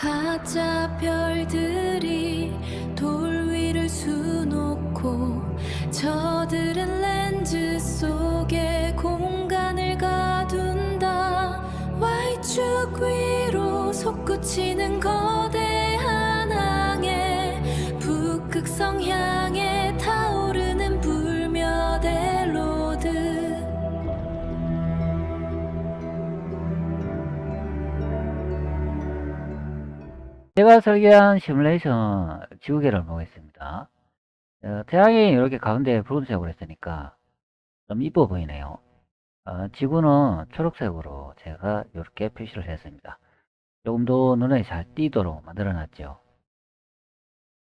가짜 별들이 돌 위를 수놓고 저들은 렌즈 속에 공간을 가둔다. Y축 위로 솟구치는 거대한 항해, 북극성 향해 타오르는 불멸의 로드. 제가 설계한 시뮬레이션 지구계를 보겠습니다. 태양이 이렇게 가운데 붉은색으로 했으니까 좀 이뻐 보이네요. 지구는 초록색으로 제가 이렇게 표시를 했습니다. 조금 더 눈에 잘 띄도록 만들어 놨죠.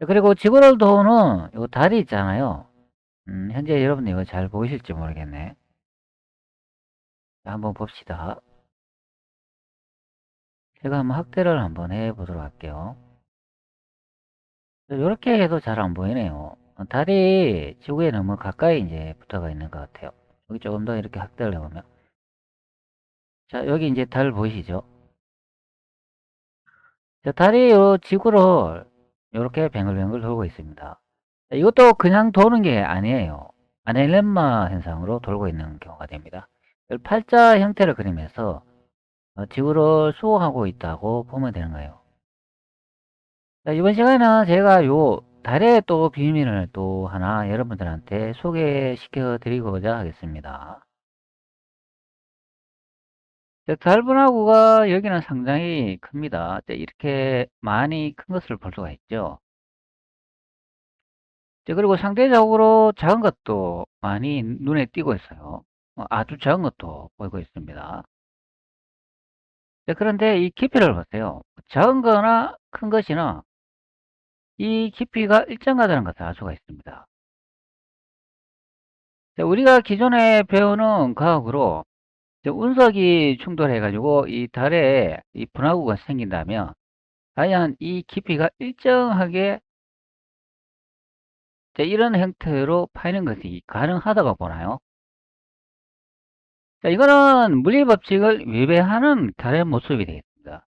그리고 지구를 도는 이 달이 있잖아요. 현재 여러분 이거 잘 보이실지 모르겠네. 자, 한번 봅시다. 제가 한번 확대를 한번 해 보도록 할게요. 이렇게 해도 잘 안 보이네요. 달이 지구에 너무 가까이 이제 붙어가 있는 것 같아요. 여기 조금 더 이렇게 확대를 해보면, 자, 여기 이제 달 보이시죠? 자, 달이 요 지구를 이렇게 뱅글뱅글 돌고 있습니다. 자, 이것도 그냥 도는 게 아니에요. 아넬렘마 현상으로 돌고 있는 경우가 됩니다. 팔자 형태를 그리면서 지구를 수호하고 있다고 보면 되는 거예요. 자, 이번 시간에는 제가 요 달의 또 비밀을 또 하나 여러분들한테 소개시켜 드리고자 하겠습니다. 자, 달 분화구가 여기는 상당히 큽니다. 자, 이렇게 많이 큰 것을 볼 수가 있죠. 자, 그리고 상대적으로 작은 것도 많이 눈에 띄고 있어요. 아주 작은 것도 보이고 있습니다. 자, 그런데 이 깊이를 보세요. 작은 거나 큰 것이나 이 깊이가 일정하다는 것을 알 수가 있습니다. 자, 우리가 기존에 배우는 과학으로 운석이 충돌해가지고 이 달에 이 분화구가 생긴다면 과연 이 깊이가 일정하게 이런 형태로 파이는 것이 가능하다고 보나요? 자, 이거는 물리법칙을 위배하는 달의 모습이 되겠습니다.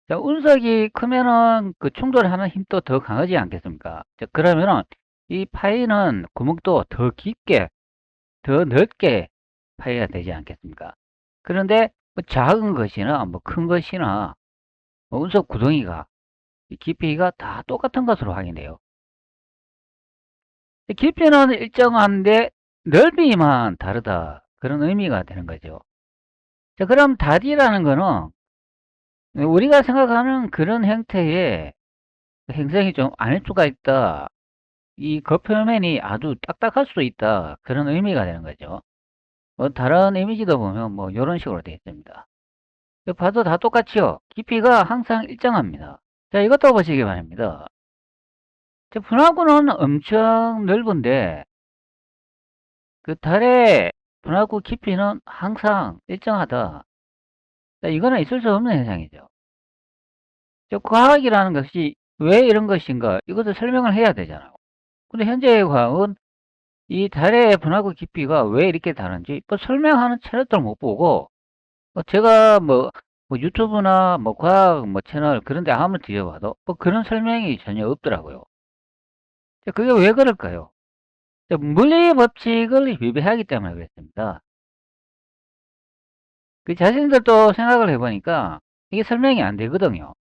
자, 운석이 크면은 그 충돌하는 힘도 더 강하지 않겠습니까? 자, 그러면은 이 파이는 구멍도 더 깊게, 더 넓게 파이가 되지 않겠습니까? 그런데 뭐 작은 것이나 뭐 큰 것이나 뭐 운석 구덩이가 깊이가 다 똑같은 것으로 확인돼요. 깊이는 일정한데 넓이만 다르다. 그런 의미가 되는 거죠. 자, 그럼 달이라는 거는 우리가 생각하는 그런 형태의 행성이 좀 아닐 수가 있다. 이 겉표면이 아주 딱딱할 수도 있다. 그런 의미가 되는 거죠. 다른 이미지도 보면 뭐 이런 식으로 되어 있습니다. 봐도 다 똑같이요. 깊이가 항상 일정합니다. 자, 이것도 보시기 바랍니다. 분화구는 엄청 넓은데 그 달의 분화구 깊이는 항상 일정하다. 자, 이거는 있을 수 없는 현상이죠. 과학이라는 것이 왜 이런 것인가 이것을 설명을 해야 되잖아요. 근데 현재의 과학은 이 달의 분화구 깊이가 왜 이렇게 다른지 뭐 설명하는 채널도 못 보고 제가 뭐 유튜브나 뭐 과학 뭐 채널 그런 데 한번 뒤져봐도 뭐 그런 설명이 전혀 없더라고요. 그게 왜 그럴까요? 물리 법칙을 위배하기 때문에 그렇습니다. 그 자신들도 생각을 해보니까 이게 설명이 안 되거든요.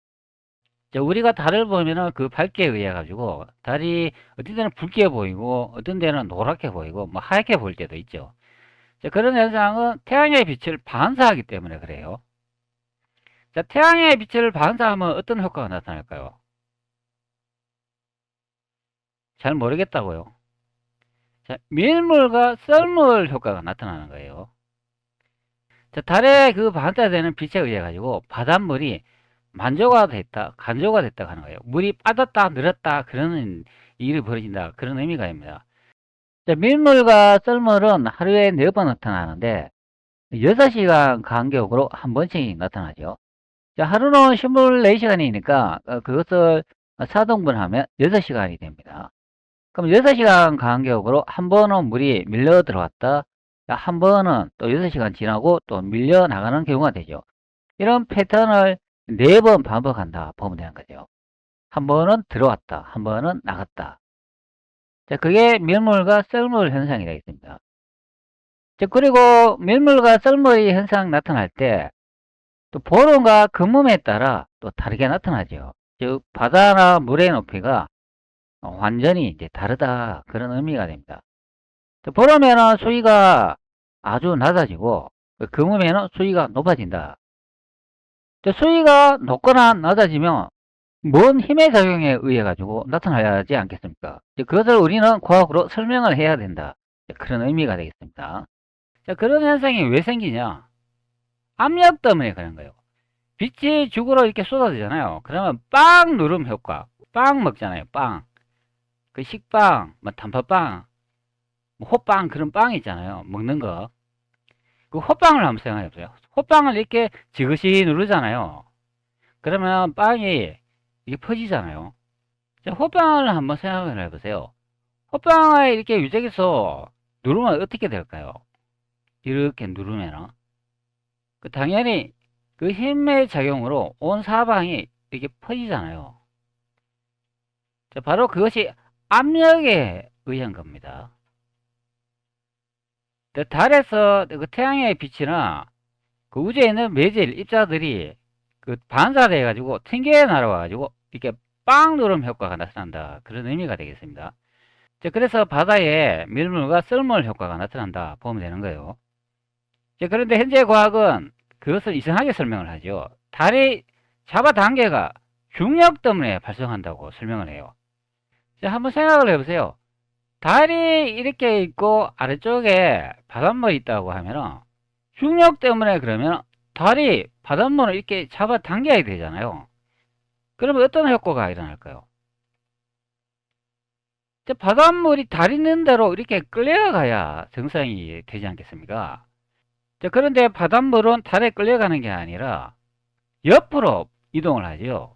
우리가 달을 보면은 그 밝기에 의해 가지고 달이 어떤 데는 붉게 보이고 어떤 데는 노랗게 보이고 뭐 하얗게 보일 때도 있죠. 그런 현상은 태양의 빛을 반사하기 때문에 그래요. 자, 태양의 빛을 반사하면 어떤 효과가 나타날까요? 잘 모르겠다고요. 자, 밀물과 썰물 효과가 나타나는 거예요. 자, 달에 그 반사되는 빛에 의해 가지고 바닷물이 만조가 됐다, 간조가 됐다 하는 거예요. 물이 빠졌다, 늘었다 그러는 일이 벌어진다 그런 의미가 됩니다. 자, 밀물과 썰물은 하루에 4번 나타나는데 6시간 간격으로 한 번씩 나타나죠. 자, 하루는 24시간이니까 그것을 4등분하면 6시간이 됩니다. 그럼 6시간 간격으로 한 번은 물이 밀려 들어왔다. 한 번은 또 6시간 지나고 또 밀려 나가는 경우가 되죠. 이런 패턴을 4번 반복한다 보면 되는 거죠. 한 번은 들어왔다, 한 번은 나갔다. 자, 그게 밀물과 썰물 현상이 되겠습니다. 자, 그리고 밀물과 썰물이 현상 나타날 때 또 보름과 그물에 따라 또 다르게 나타나죠. 즉 바다나 물의 높이가 완전히 이제 다르다, 그런 의미가 됩니다. 보름에는 수위가 아주 낮아지고 그물에는 수위가 높아진다. 수위가 높거나 낮아지면 뭔 힘의 작용에 의해 가지고 나타나지 않겠습니까? 그것을 우리는 과학으로 설명을 해야 된다, 그런 의미가 되겠습니다. 자, 그런 현상이 왜 생기냐? 압력 때문에 그런 거예요. 빛이 죽으로 이렇게 쏟아지잖아요. 그러면 빵 누름 효과, 빵 먹잖아요. 빵, 그 식빵, 뭐 단팥빵, 뭐 호빵, 그런 빵 있잖아요. 먹는 거. 그 호빵을 한번 생각해 보세요. 호빵을 이렇게 지그시 누르잖아요. 그러면 빵이 이게 퍼지잖아요. 자, 호빵을 한번 생각을 해보세요. 호빵을 이렇게 유적에서 누르면 어떻게 될까요? 이렇게 누르면은 당연히 그 힘의 작용으로 온 사방이 이렇게 퍼지잖아요. 자, 바로 그것이 압력에 의한 겁니다. 달에서 그 태양의 빛이나 그 우주에 있는 매질 입자들이 그 반사돼 가지고 튕겨 날아와 가지고 이렇게 빵 누름 효과가 나타난다, 그런 의미가 되겠습니다. 자, 그래서 바다에 밀물과 썰물 효과가 나타난다 보면 되는 거예요. 자, 그런데 현재 과학은 그것을 이상하게 설명을 하죠. 달의 잡아당겨가 중력 때문에 발생한다고 설명을 해요. 자, 한번 생각을 해보세요. 달이 이렇게 있고 아래쪽에 바닷물이 있다고 하면은 중력 때문에 그러면 달이 바닷물을 이렇게 잡아당겨야 되잖아요. 그러면 어떤 효과가 일어날까요? 바닷물이 달 있는 대로 이렇게 끌려가야 정상이 되지 않겠습니까? 그런데 바닷물은 달에 끌려가는 게 아니라 옆으로 이동을 하죠.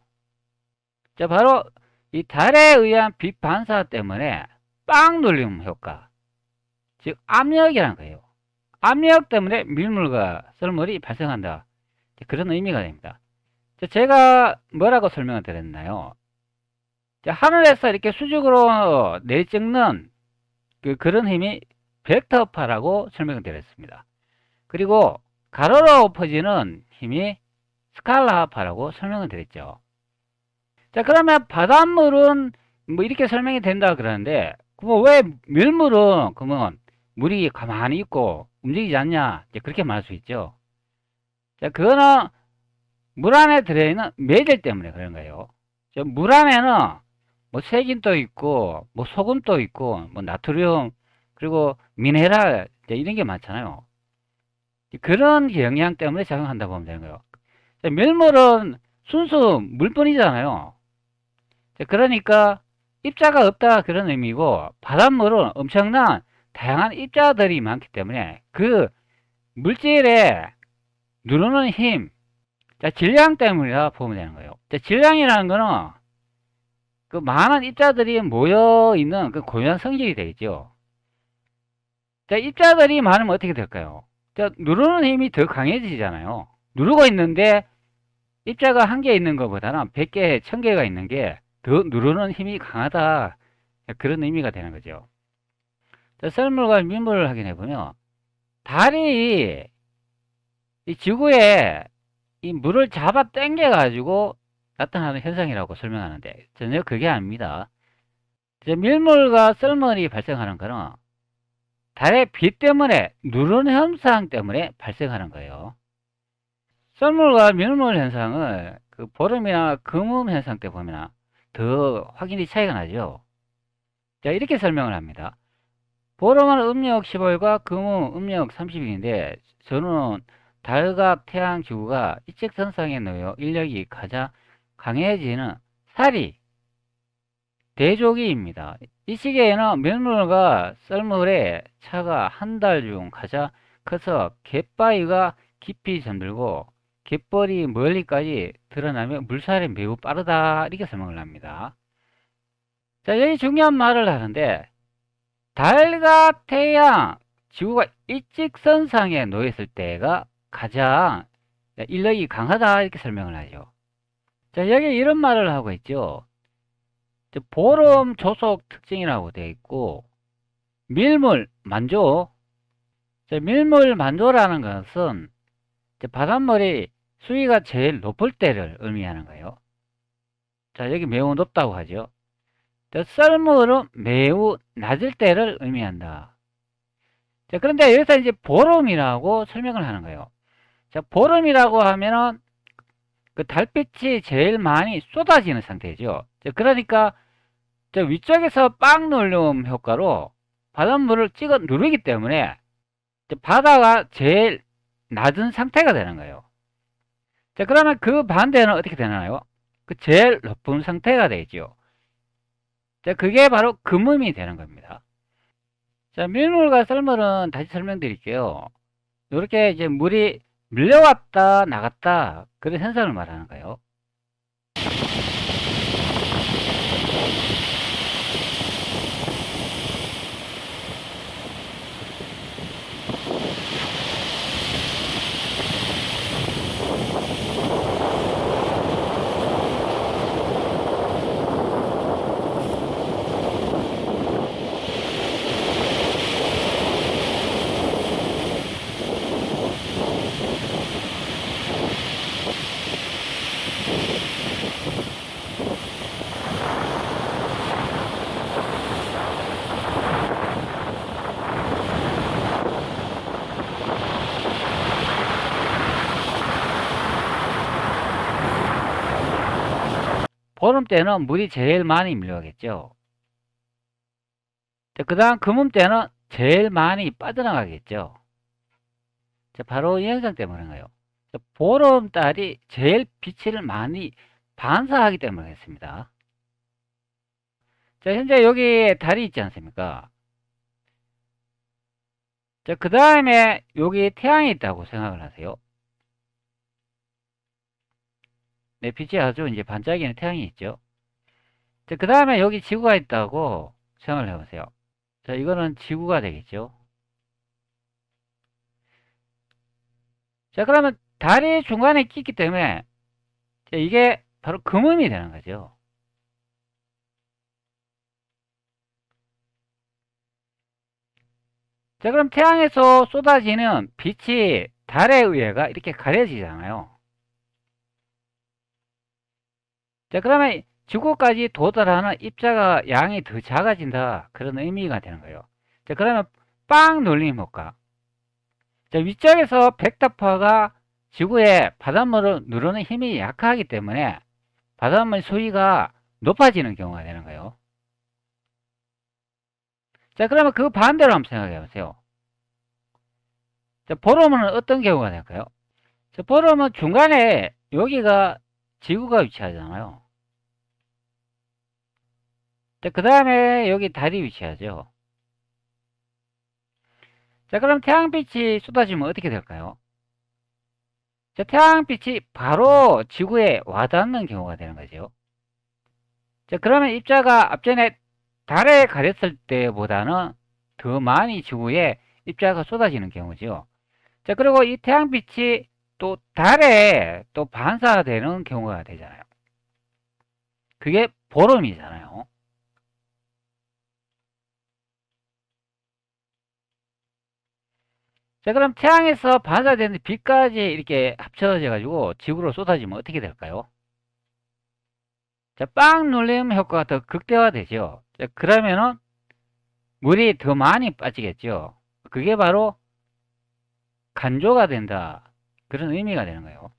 바로 이 달에 의한 빛 반사 때문에 빵 눌림 효과, 즉 압력이라는 거예요. 압력 때문에 밀물과 썰물이 발생한다, 그런 의미가 됩니다. 제가 뭐라고 설명을 드렸나요? 하늘에서 이렇게 수직으로 내찍는 그런 힘이 벡터파라고 설명을 드렸습니다. 그리고 가로로 퍼지는 힘이 스칼라파라고 설명을 드렸죠. 자, 그러면 바닷물은 뭐 이렇게 설명이 된다 그러는데, 그럼 왜 밀물은 그러면 물이 가만히 있고 움직이지 않냐, 그렇게 말할 수 있죠. 자, 그거는 물 안에 들어있는 매질 때문에 그런 거예요. 물 안에는 뭐 세균도 있고 뭐 소금도 있고 뭐 나트륨, 그리고 미네랄, 이런 게 많잖아요. 그런 영향 때문에 작용한다고 보면 되는 거예요. 밀물은 순수 물뿐이잖아요. 그러니까 입자가 없다, 그런 의미고, 바닷물은 엄청난 다양한 입자들이 많기 때문에 그 물질에 누르는 힘, 질량 때문이라 보면 되는 거예요. 질량이라는 거는 그 많은 입자들이 모여 있는 그 고유한 성질이 되겠죠. 입자들이 많으면 어떻게 될까요? 누르는 힘이 더 강해지잖아요. 누르고 있는데 입자가 한 개 있는 것보다는 100개, 1000개가 있는 게 더 누르는 힘이 강하다, 그런 의미가 되는 거죠. 썰물과 밀물을 확인해 보면 달이 이 지구에 이 물을 잡아 당겨 가지고 나타나는 현상이라고 설명하는데 전혀 그게 아닙니다. 밀물과 썰물이 발생하는 것은 달의 빛 때문에 누르는 현상 때문에 발생하는 거예요. 썰물과 밀물 현상을 그 보름이나 금음 현상 때 보면 더 확연히 차이가 나죠. 자, 이렇게 설명을 합니다. 보름은 음력 10월과 금음 음력 30일인데 저는 달과 태양, 지구가 일직선상에 놓여 인력이 가장 강해지는 살이 대조기입니다. 이 시기에는 밀물과 썰물의 차가 한 달 중 가장 커서 갯바위가 깊이 잠들고 갯벌이 멀리까지 드러나며 물살이 매우 빠르다, 이렇게 설명을 합니다. 자, 여기 중요한 말을 하는데, 달과 태양, 지구가 일직선상에 놓였을 때가 가장 인력이 강하다, 이렇게 설명을 하죠. 자, 여기 이런 말을 하고 있죠. 보름 조속 특징이라고 되어 있고, 밀물 만조. 자, 밀물 만조라는 것은 바닷물이 수위가 제일 높을 때를 의미하는 거예요. 자, 여기 매우 높다고 하죠. 자, 썰물은 매우 낮을 때를 의미한다. 자, 그런데 여기서 이제 보름이라고 설명을 하는 거예요. 자, 보름이라고 하면은 그 달빛이 제일 많이 쏟아지는 상태죠. 자, 그러니까 저 위쪽에서 빵 누름 효과로 바닷물을 찍어 누르기 때문에 바다가 제일 낮은 상태가 되는 거예요. 자, 그러면 그 반대는 어떻게 되나요? 그 제일 높은 상태가 되죠. 자, 그게 바로 금음이 되는 겁니다. 자, 밀물과 썰물은 다시 설명드릴게요. 이렇게 이제 물이 밀려왔다 나갔다 그런 현상을 말하는 거예요. 보름 때는 물이 제일 많이 밀려가겠죠. 그 다음 금음 때는 제일 많이 빠져나가겠죠. 바로 이 현상 때문인가요? 보름달이 제일 빛을 많이 반사하기 때문에 그렇습니다. 자, 현재 여기 달이 있지 않습니까? 자, 그 다음에 여기 태양이 있다고 생각을 하세요. 네, 빛이 아주 이제 반짝이는 태양이 있죠. 자, 그 다음에 여기 지구가 있다고 생각을 해보세요. 자, 이거는 지구가 되겠죠. 자, 그러면 달이 중간에 끼기 때문에 이게 바로 금음이 되는 거죠. 자, 그럼 태양에서 쏟아지는 빛이 달에 의해가 이렇게 가려지잖아요. 자, 그러면 지구까지 도달하는 입자가 양이 더 작아진다. 그런 의미가 되는 거예요. 자, 그러면 빵 눌림 효과. 자, 위쪽에서 백탑화가 지구의 바닷물을 누르는 힘이 약하기 때문에 바닷물 수위가 높아지는 경우가 되는 거예요. 자, 그러면 그 반대로 한번 생각해 보세요. 자, 보름은 어떤 경우가 될까요? 자, 보름은 중간에 여기가 지구가 위치하잖아요. 자, 그 다음에 여기 달이 위치하죠. 자, 그럼 태양빛이 쏟아지면 어떻게 될까요? 자, 태양빛이 바로 지구에 와닿는 경우가 되는 거죠. 자, 그러면 입자가 앞전에 달에 가렸을 때보다는 더 많이 지구에 입자가 쏟아지는 경우죠. 자, 그리고 이 태양빛이 또 달에 또 반사되는 경우가 되잖아요. 그게 보름이잖아요. 자, 그럼 태양에서 반사되는 빛까지 이렇게 합쳐져 가지고 지구로 쏟아지면 어떻게 될까요? 자, 빵 눌림 효과가 더 극대화되죠. 자, 그러면은 물이 더 많이 빠지겠죠. 그게 바로 간조가 된다. 그런 의미가 되는 거예요.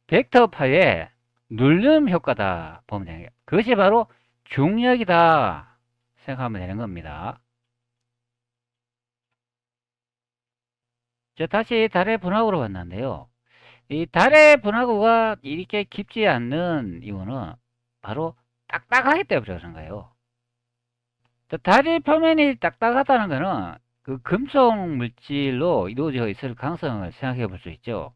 벡터파의 눌림 효과다 보면 되는 거예요. 그것이 바로 중력이다 생각하면 되는 겁니다. 자, 다시 달의 분화구로 왔는데요. 이 달의 분화구가 이렇게 깊지 않는 이유는 바로 딱딱하기 때문에 그런 거예요. 자, 달의 표면이 딱딱하다는 것은 그 금속 물질로 이루어져 있을 가능성을 생각해 볼 수 있죠.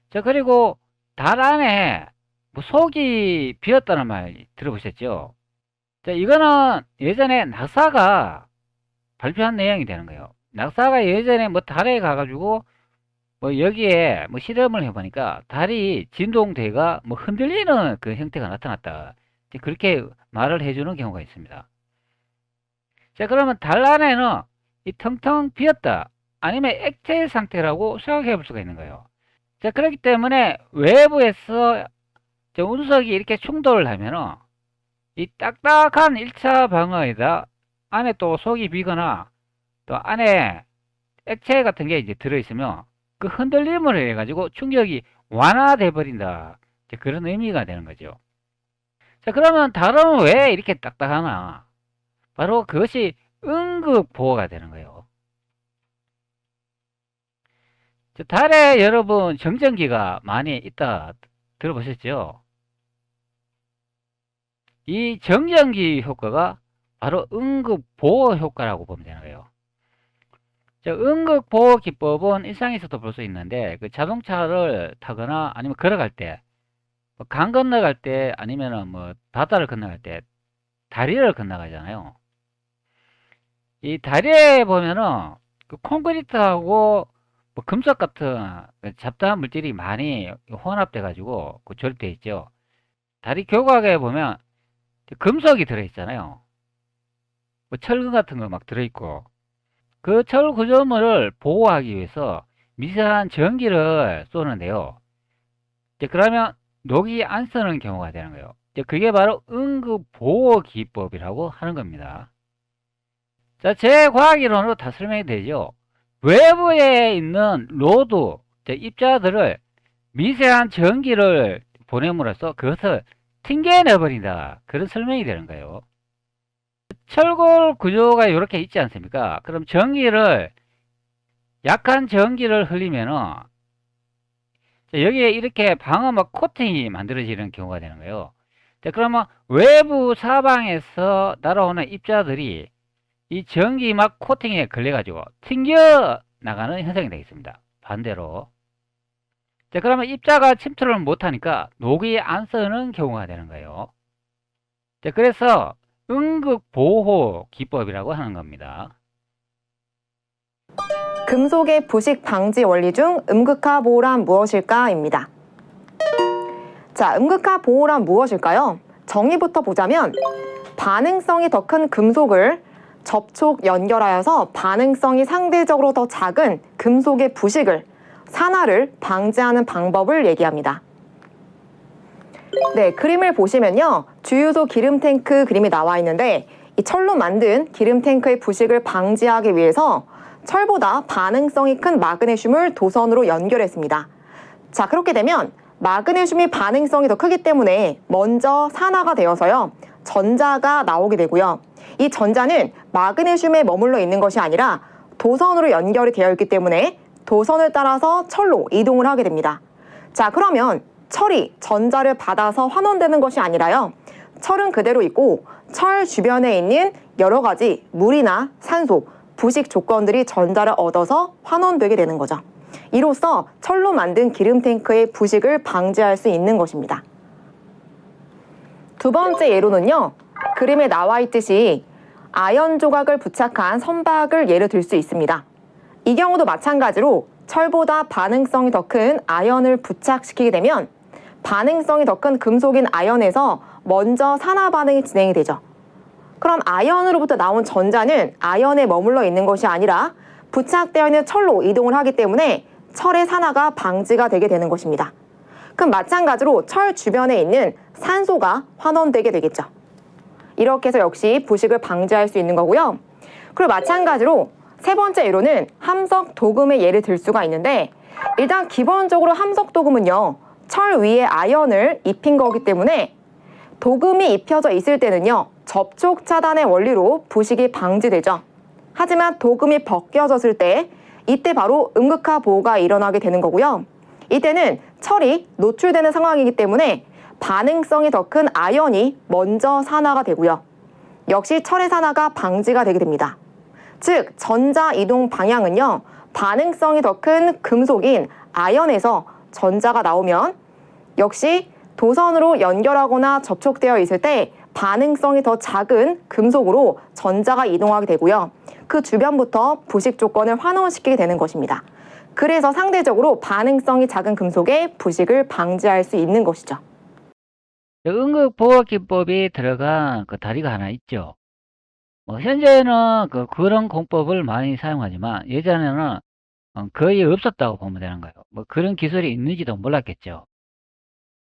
자, 그리고 달 안에 뭐 속이 비었다는 말 들어보셨죠? 자, 이거는 예전에 나사가 발표한 내용이 되는 거예요. 나사가 예전에 뭐 달에 가가지고 뭐 여기에 뭐 실험을 해보니까 달이 진동대가 뭐 흔들리는 그 형태가 나타났다. 이제 그렇게 말을 해주는 경우가 있습니다. 자, 그러면 달 안에는 이 텅텅 비었다. 아니면 액체 상태라고 생각해 볼 수가 있는 거예요. 자, 그렇기 때문에 외부에서 저 운석이 이렇게 충돌을 하면은 이 딱딱한 1차 방어에다 안에 또 속이 비거나 또 안에 액체 같은 게 이제 들어있으면 그 흔들림을 해가지고 충격이 완화돼 버린다. 이제 그런 의미가 되는 거죠. 자, 그러면 달은 왜 이렇게 딱딱하나? 바로 그것이 응급 보호가 되는 거예요. 자, 달에 여러분 정전기가 많이 있다 들어보셨죠? 이 정전기 효과가 바로 응급 보호 효과라고 보면 되는 거예요. 자, 응급 보호 기법은 일상에서도 볼 수 있는데 그 자동차를 타거나 아니면 걸어갈 때, 뭐 강 건너갈 때 아니면은 뭐 바다를 건너갈 때 다리를 건너가잖아요. 이 다리에 보면은 그 콘크리트하고 뭐 금속 같은 그 잡다한 물질이 많이 혼합돼 가지고 그 조립되어 있죠. 다리 교각에 보면 금속이 들어있잖아요. 뭐 철근 같은 거 막 들어있고 그 철 구조물을 보호하기 위해서 미세한 전기를 쏘는데요. 이제 그러면 녹이 안 쓰는 경우가 되는 거예요. 이제 그게 바로 응급 보호 기법이라고 하는 겁니다. 자, 제 과학 이론으로 다 설명이 되죠. 외부에 있는 로드, 입자들을 미세한 전기를 보냄으로써 그것을 튕겨내버린다. 그런 설명이 되는 거예요. 철골 구조가 이렇게 있지 않습니까? 그럼 약한 전기를 흘리면은 여기에 이렇게 방어막 코팅이 만들어지는 경우가 되는 거예요. 자, 그러면 외부 사방에서 날아오는 입자들이 이 전기막 코팅에 걸려가지고 튕겨 나가는 현상이 되겠습니다. 반대로. 자, 그러면 입자가 침투를 못하니까 녹이 안 쓰는 경우가 되는 거예요. 자, 그래서 응급보호 기법이라고 하는 겁니다. 금속의 부식 방지 원리 중 음극화 보호란 무엇일까?입니다. 자, 음극화 보호란 무엇일까요? 정의부터 보자면 반응성이 더 큰 금속을 접촉 연결하여서 반응성이 상대적으로 더 작은 금속의 부식을, 산화를 방지하는 방법을 얘기합니다. 네, 그림을 보시면요. 주유소 기름 탱크 그림이 나와 있는데 이 철로 만든 기름 탱크의 부식을 방지하기 위해서 철보다 반응성이 큰 마그네슘을 도선으로 연결했습니다. 자, 그렇게 되면 마그네슘이 반응성이 더 크기 때문에 먼저 산화가 되어서요. 전자가 나오게 되고요. 이 전자는 마그네슘에 머물러 있는 것이 아니라 도선으로 연결이 되어 있기 때문에 도선을 따라서 철로 이동을 하게 됩니다. 자, 그러면 철이 전자를 받아서 환원되는 것이 아니라요. 철은 그대로 있고 철 주변에 있는 여러 가지 물이나 산소, 부식 조건들이 전자를 얻어서 환원되게 되는 거죠. 이로써 철로 만든 기름 탱크의 부식을 방지할 수 있는 것입니다. 두 번째 예로는요. 그림에 나와 있듯이 아연 조각을 부착한 선박을 예를 들 수 있습니다. 이 경우도 마찬가지로 철보다 반응성이 더 큰 아연을 부착시키게 되면 반응성이 더 큰 금속인 아연에서 먼저 산화 반응이 진행이 되죠. 그럼 아연으로부터 나온 전자는 아연에 머물러 있는 것이 아니라 부착되어 있는 철로 이동을 하기 때문에 철의 산화가 방지가 되게 되는 것입니다. 그럼 마찬가지로 철 주변에 있는 산소가 환원되게 되겠죠. 이렇게 해서 역시 부식을 방지할 수 있는 거고요. 그리고 마찬가지로 세 번째 예로는 함석 도금의 예를 들 수가 있는데 일단 기본적으로 함석 도금은요. 철 위에 아연을 입힌 거기 때문에 도금이 입혀져 있을 때는요. 접촉 차단의 원리로 부식이 방지되죠. 하지만 도금이 벗겨졌을 때 이때 바로 음극화 보호가 일어나게 되는 거고요. 이때는 철이 노출되는 상황이기 때문에 반응성이 더 큰 아연이 먼저 산화가 되고요. 역시 철의 산화가 방지가 되게 됩니다. 즉 전자 이동 방향은요. 반응성이 더 큰 금속인 아연에서 전자가 나오면 역시 도선으로 연결하거나 접촉되어 있을 때 반응성이 더 작은 금속으로 전자가 이동하게 되고요. 그 주변부터 부식 조건을 환원시키게 되는 것입니다. 그래서 상대적으로 반응성이 작은 금속의 부식을 방지할 수 있는 것이죠. 응급보호기법이 들어간 그 다리가 하나 있죠. 현재는 그런 공법을 많이 사용하지만 예전에는 거의 없었다고 보면 되는 거예요. 그런 기술이 있는지도 몰랐겠죠.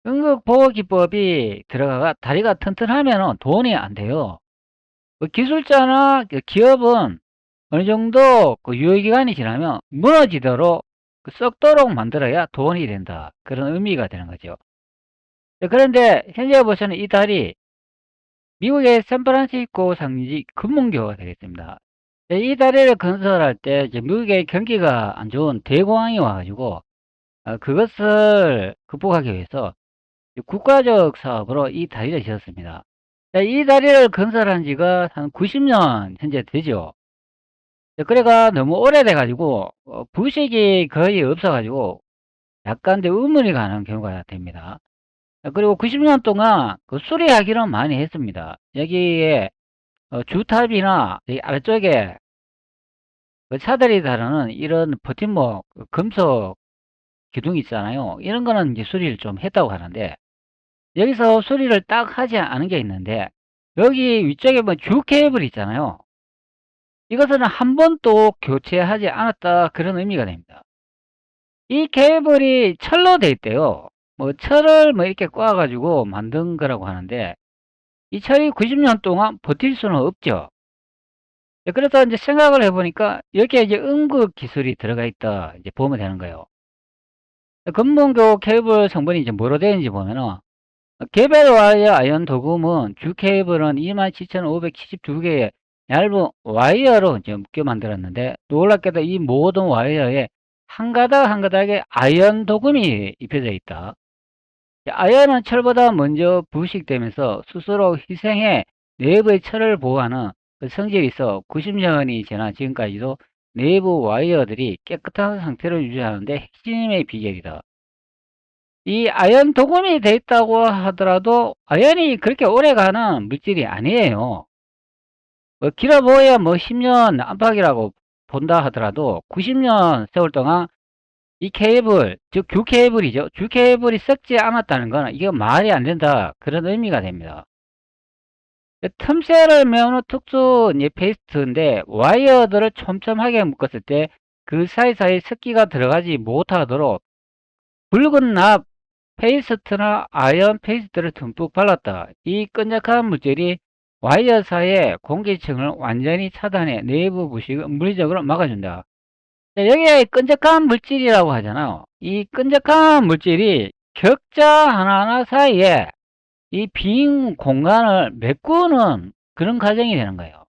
응급보호기법이 들어가가 다리가 튼튼하면 돈이 안 돼요. 기술자나 기업은 어느 정도 유효기간이 지나면 무너지도록 썩도록 만들어야 돈이 된다. 그런 의미가 되는 거죠. 그런데 현재 보시는 이 다리, 미국의 샌프란시스코 상지 금문교가 되겠습니다. 이 다리를 건설할 때 이제 미국의 경기가 안 좋은 대공황이 와가지고 그것을 극복하기 위해서 국가적 사업으로 이 다리를 지었습니다. 이 다리를 건설한 지가 한 90년 현재 되죠. 그래가 너무 오래돼가지고 부식이 거의 없어가지고 약간 의문이 가는 경우가 됩니다. 그리고 90년 동안 수리하기는 많이 했습니다. 여기에 주탑이나 이 아래쪽에 차들이 다루는 이런 버팀목 금속 기둥이 있잖아요. 이런 거는 이제 수리를 좀 했다고 하는데 여기서 수리를 딱 하지 않은 게 있는데 여기 위쪽에 주 케이블 있잖아요. 이것은 한 번도 교체하지 않았다 그런 의미가 됩니다. 이 케이블이 철로 돼 있대요. 철을 이렇게 꼬아가지고 만든 거라고 하는데 이 철이 90년 동안 버틸 수는 없죠. 그래서 이제 생각을 해보니까 여기에 이제 응급 기술이 들어가 있다 이제 보면 되는 거예요. 금문교 케이블 성분이 이제 뭐로 되어 있는지 보면은 개별 와이어 아이언 도금은 주 케이블은 27,572개의 얇은 와이어로 이제 묶여 만들었는데 놀랍게도 이 모든 와이어에 한 가닥 한 가닥에 아이언 도금이 입혀져 있다. 아이언은 철보다 먼저 부식되면서 스스로 희생해 내부의 철을 보호하는 성질이 있어 90년이 지난 지금까지도 내부 와이어들이 깨끗한 상태를 유지하는데 핵심의 비결이다. 이 아연 도금이 돼 있다고 하더라도 아연이 그렇게 오래가는 물질이 아니에요. 길어보야 10년 안팎이라고 본다 하더라도 90년 세월 동안 이 케이블, 즉 주 케이블이죠. 주 케이블이 썩지 않았다는 거는 이거 말이 안 된다. 그런 의미가 됩니다. 틈새를 메우는 특수 페이스트인데 와이어들을 촘촘하게 묶었을 때 그 사이사이 습기가 들어가지 못하도록 붉은 납 페이스트나 아연 페이스트를 듬뿍 발랐다. 이 끈적한 물질이 와이어 사이의 공기층을 완전히 차단해 내부 부식을 물리적으로 막아준다. 여기에 끈적한 물질이라고 하잖아요. 이 끈적한 물질이 격자 하나하나 사이에 이 빈 공간을 메꾸는 그런 과정이 되는 거예요.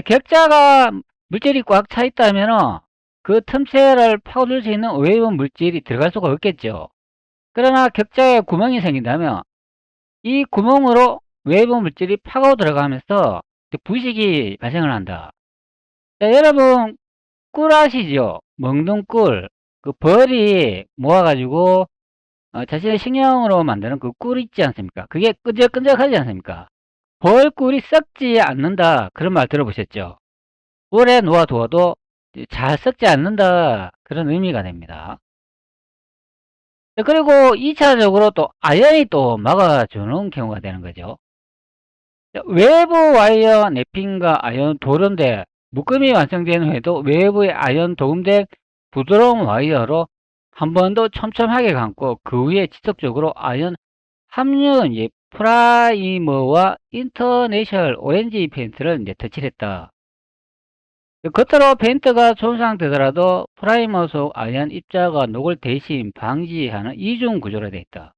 격자가 물질이 꽉 차 있다면 그 틈새를 파고들 수 있는 외부 물질이 들어갈 수가 없겠죠. 그러나 격자에 구멍이 생긴다면 이 구멍으로 외부 물질이 파고 들어가면서 부식이 발생을 한다. 자, 여러분 꿀 아시죠? 먹는 꿀. 그 벌이 모아가지고 자신의 식량으로 만드는 그 꿀 있지 않습니까? 그게 끈적끈적하지 않습니까? 벌꿀이 썩지 않는다. 그런 말 들어보셨죠? 오래 놓아두어도 잘 썩지 않는다. 그런 의미가 됩니다. 그리고 2차적으로 또 아연이 또 막아주는 경우가 되는 거죠. 외부 와이어 냅핀과 아연 도른데 묶음이 완성된 후에도 외부에 아연 도금된 부드러운 와이어로 한 번 더 촘촘하게 감고 그 위에 지속적으로 아연 함유한 프라이머와 인터내셔널 오렌지 페인트를 이제 터치했다. 겉으로 페인트가 손상되더라도 프라이머 속 아연 입자가 녹을 대신 방지하는 이중 구조로 되어 있다.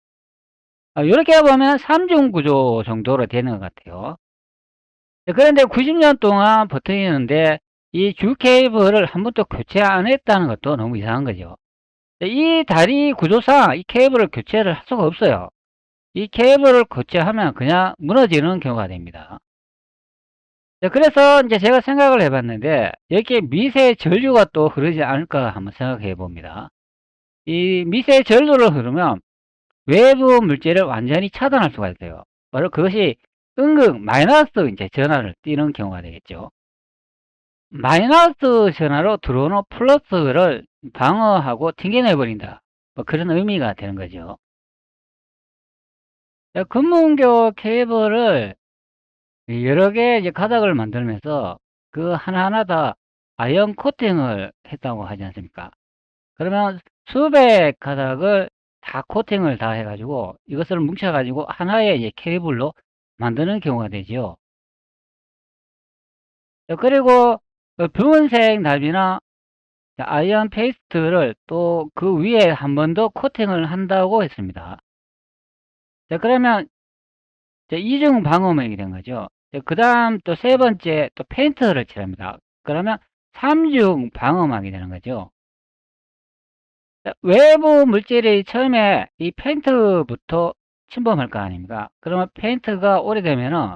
이렇게 보면 3중 구조 정도로 되는 것 같아요. 그런데 90년 동안 버티는데 이 주 케이블을 한 번도 교체 안 했다는 것도 너무 이상한 거죠. 이 다리 구조상 이 케이블을 교체를 할 수가 없어요. 이 케이블을 교체하면 그냥 무너지는 경우가 됩니다. 그래서 이제 제가 생각을 해봤는데 여기에 미세 전류가 또 흐르지 않을까 한번 생각해 봅니다. 이 미세 전류를 흐르면 외부 물질을 완전히 차단할 수가 있어요. 바로 그것이 음극 마이너스 이제 전하를 띠는 경우가 되겠죠. 마이너스 전하로 들어오는 플러스를 방어하고 튕겨내버린다. 뭐 그런 의미가 되는 거죠. 금문교 케이블을 여러 개 이제 가닥을 만들면서 그 하나하나 다 아이언 코팅을 했다고 하지 않습니까? 그러면 수백 가닥을 다 코팅을 다 해가지고 이것을 뭉쳐가지고 하나의 이제 케이블로 만드는 경우가 되죠. 그리고 붉은색 납이나 아이언 페이스트를 또 그 위에 한 번 더 코팅을 한다고 했습니다. 자, 그러면 이중 방어막이 된 거죠. 그 다음 또 세 번째 또 페인트를 칠합니다. 그러면 삼중 방어막이 되는 거죠. 자, 외부 물질이 처음에 이 페인트부터 침범할 거 아닙니까? 그러면 페인트가 오래되면은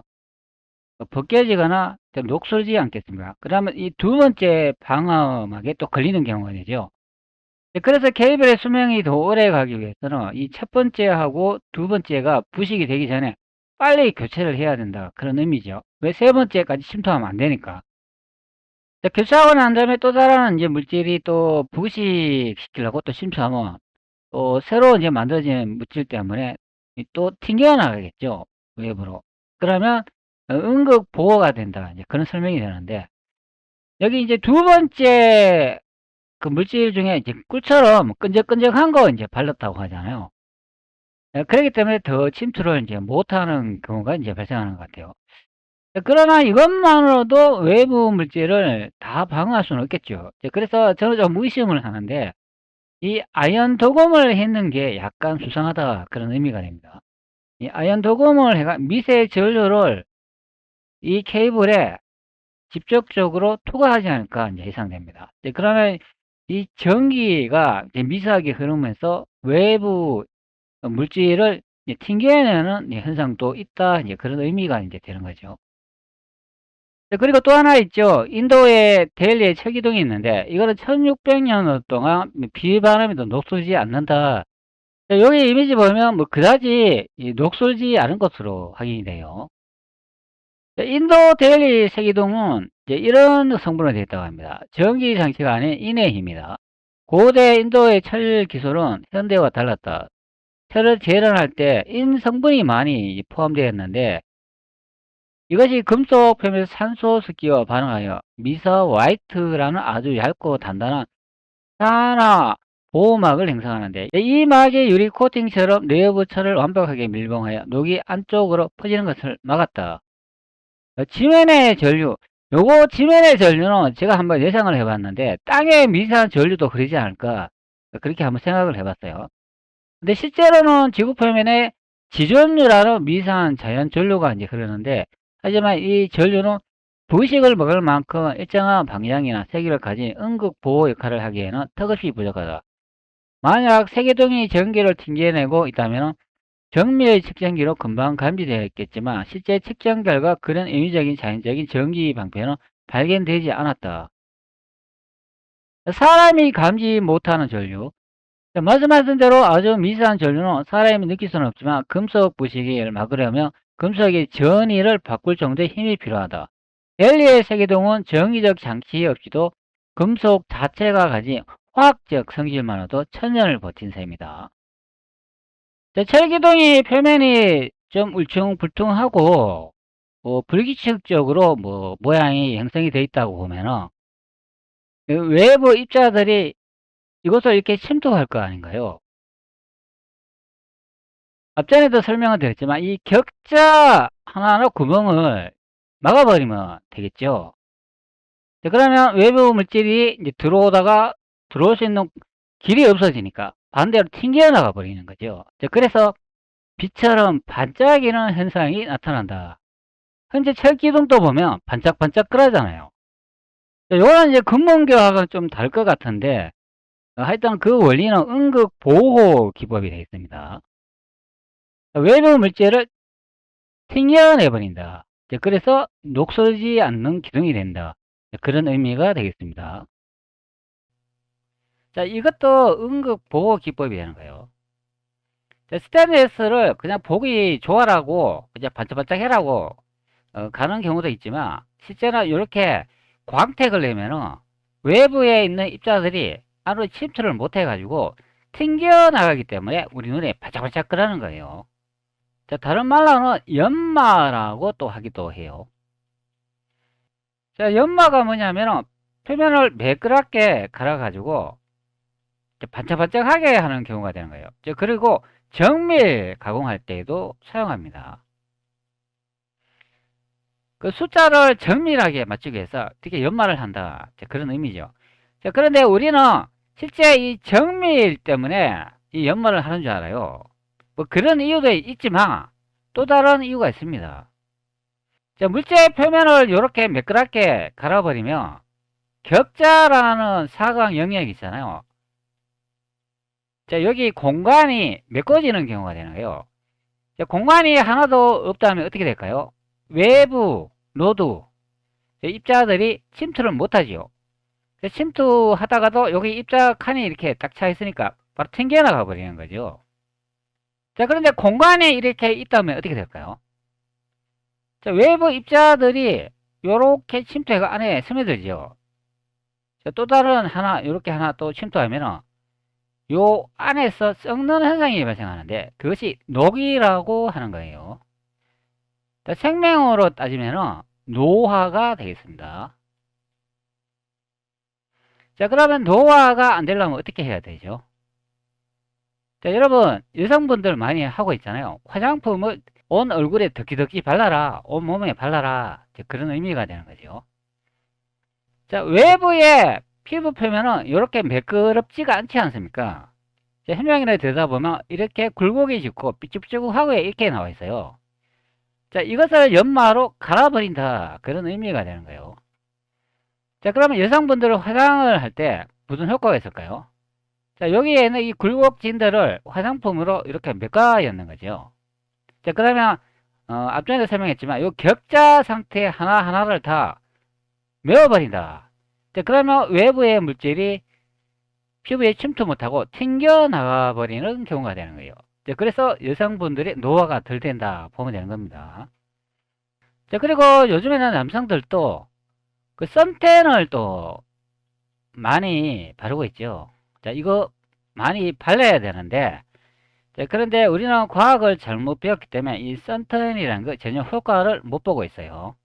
벗겨지거나 녹슬지 않겠습니까? 그러면 이 두 번째 방어막에 또 걸리는 경우가 되죠. 그래서 케이블의 수명이 더 오래 가기 위해서는 이 첫 번째하고 두 번째가 부식이 되기 전에 빨리 교체를 해야 된다. 그런 의미죠. 왜 세 번째까지 침투하면 안 되니까. 자, 교체하고 난 다음에 또 다른 이제 물질이 또 부식시키려고 또 침투하면 또 새로 이제 만들어진 물질 때문에 또 튕겨나가겠죠. 외부로. 그러면 응급 보호가 된다. 이제 그런 설명이 되는데 여기 이제 두 번째 그 물질 중에 이제 꿀처럼 끈적끈적한 거 이제 발랐다고 하잖아요. 그렇기 때문에 더 침투를 이제 못하는 경우가 이제 발생하는 것 같아요. 그러나 이것만으로도 외부 물질을 다 방어할 수는 없겠죠. 그래서 저는 좀 의심을 하는데 이 아연 도금을 했는 게 약간 수상하다 그런 의미가 됩니다. 이 아연 도금을 해가 미세 전류를 이 케이블에 직접적으로 투과하지 않을까 이제 예상됩니다. 그러면 이 전기가 이제 미세하게 흐르면서 외부 물질을 이제 튕겨내는 현상도 있다. 이제 그런 의미가 이제 되는 거죠. 그리고 또 하나 있죠. 인도에 델리에 철기둥이 있는데 이거는 1600년 동안 비바람에도 녹슬지 않는다. 여기 이미지 보면 뭐 그다지 녹슬지 않은 것으로 확인이 돼요. 인도 델리 세기둥은 이제 이런 성분으로 되어 있다고 합니다. 전기 장치가 아닌 인의 힘이다. 고대 인도의 철 기술은 현대와 달랐다. 철을 재련할 때 인 성분이 많이 포함되어 있는데 이것이 금속 표면에서 산소 습기와 반응하여 미사 화이트라는 아주 얇고 단단한 산화 보호막을 형성하는데 이 막이 유리 코팅처럼 내부 철을 완벽하게 밀봉하여 녹이 안쪽으로 퍼지는 것을 막았다. 지면의 전류, 요거 지면의 전류는 제가 한번 예상을 해봤는데 땅의 미세한 전류도 그러지 않을까 그렇게 한번 생각을 해봤어요. 근데 실제로는 지구 표면에 지존류라는 미세한 자연 전류가 이제 흐르는데 하지만 이 전류는 부식을 먹을 만큼 일정한 방향이나 세기를 가진 응급 보호 역할을 하기에는 턱없이 부족하다. 만약 세기둥이 전기를 튕겨내고 있다면 정밀 측정기로 금방 감지되어 있겠지만 실제 측정 결과 그런 인위적인 자연적인 전기 방패는 발견되지 않았다. 사람이 감지 못하는 전류. 말씀하신 대로 아주 미세한 전류는 사람이 느낄 수는 없지만 금속 부식을 막으려면 금속의 전위를 바꿀 정도의 힘이 필요하다. 델리의 세기둥은 정기적 장치 없이도 금속 자체가 가진 화학적 성질만으로도 천년을 버틴 셈이다. 철기둥이 표면이 좀 울퉁불퉁하고 불규칙적으로 모양이 형성이 되어 있다고 보면은 외부 입자들이 이것을 이렇게 침투할 거 아닌가요? 앞전에도 설명을 드렸지만 이 격자 하나하나 구멍을 막아버리면 되겠죠. 그러면 외부 물질이 이제 들어오다가 들어올 수 있는 길이 없어지니까 반대로 튕겨나가 버리는 거죠. 그래서 빛처럼 반짝이는 현상이 나타난다. 현재 철기둥도 보면 반짝반짝 끓하잖아요. 이거는 이제 금문교하고는 좀 다를 것 같은데 하여튼 그 원리는 응급 보호 기법이 되어 있습니다. 외부 물질을 튕겨내버린다. 그래서 녹슬지 않는 기둥이 된다. 그런 의미가 되겠습니다. 자, 이것도 응급 보호 기법이 되는 거예요. 스테인리스를 그냥 보기 좋아라고 그냥 반짝반짝 해라고 가는 경우도 있지만 실제는 이렇게 광택을 내면은 외부에 있는 입자들이 안으로 침투를 못 해가지고 튕겨나가기 때문에 우리 눈에 반짝반짝 거리는 거예요. 자, 다른 말로는 연마라고 또 하기도 해요. 자, 연마가 뭐냐면은 표면을 매끄럽게 갈아가지고 반짝반짝하게 하는 경우가 되는 거예요. 자, 그리고 정밀 가공할 때에도 사용합니다. 그 숫자를 정밀하게 맞추기 위해서 특히 연마를 한다. 자, 그런 의미죠. 자, 그런데 우리는 실제 이 정밀 때문에 이 연마를 하는 줄 알아요. 뭐 그런 이유도 있지만 또 다른 이유가 있습니다. 자, 물체 표면을 이렇게 매끄럽게 갈아버리면 격자라는 사각 영역이 있잖아요. 자, 여기 공간이 메꿔지는 경우가 되는 거예요. 자, 공간이 하나도 없다면 어떻게 될까요? 외부 노드 입자들이 침투를 못하지요. 침투하다가도 여기 입자 칸이 이렇게 딱 차 있으니까 바로 튕겨나가 버리는 거죠. 자, 그런데 공간이 이렇게 있다면 어떻게 될까요? 자, 외부 입자들이 요렇게 침투해가 안에 스며들죠. 자, 또 다른 하나, 요렇게 하나 또 침투하면은 요 안에서 썩는 현상이 발생하는데 그것이 녹이라고 하는 거예요. 자, 생명으로 따지면은 노화가 되겠습니다. 자, 그러면 노화가 안 되려면 어떻게 해야 되죠? 자, 여러분, 여성분들 많이 하고 있잖아요. 화장품을 온 얼굴에 덕지덕지 발라라, 온 몸에 발라라. 그런 의미가 되는 거죠. 자, 외부의 피부 표면은 이렇게 매끄럽지가 않지 않습니까? 자, 현명이를 들여다보면 이렇게 굴곡이 짙고 삐쭉삐쭉하고 이렇게 나와 있어요. 자, 이것을 연마로 갈아버린다. 그런 의미가 되는 거예요. 자, 그러면 여성분들은 화장을 할 때 무슨 효과가 있을까요? 자, 여기에는 이 굴곡진들을 화장품으로 이렇게 메꿔였는 거죠. 자, 그러면 앞전에도 설명했지만 이 격자 상태 하나하나를 다 메워버린다. 자, 그러면 외부의 물질이 피부에 침투 못하고 튕겨나가 버리는 경우가 되는 거예요. 자, 그래서 여성분들이 노화가 덜 된다 보면 되는 겁니다. 자, 그리고 요즘에는 남성들도 그 선텐을 또 많이 바르고 있죠. 자, 이거 많이 발라야 되는데, 자, 그런데 우리는 과학을 잘못 배웠기 때문에 이 선텐이라는 거 전혀 효과를 못 보고 있어요.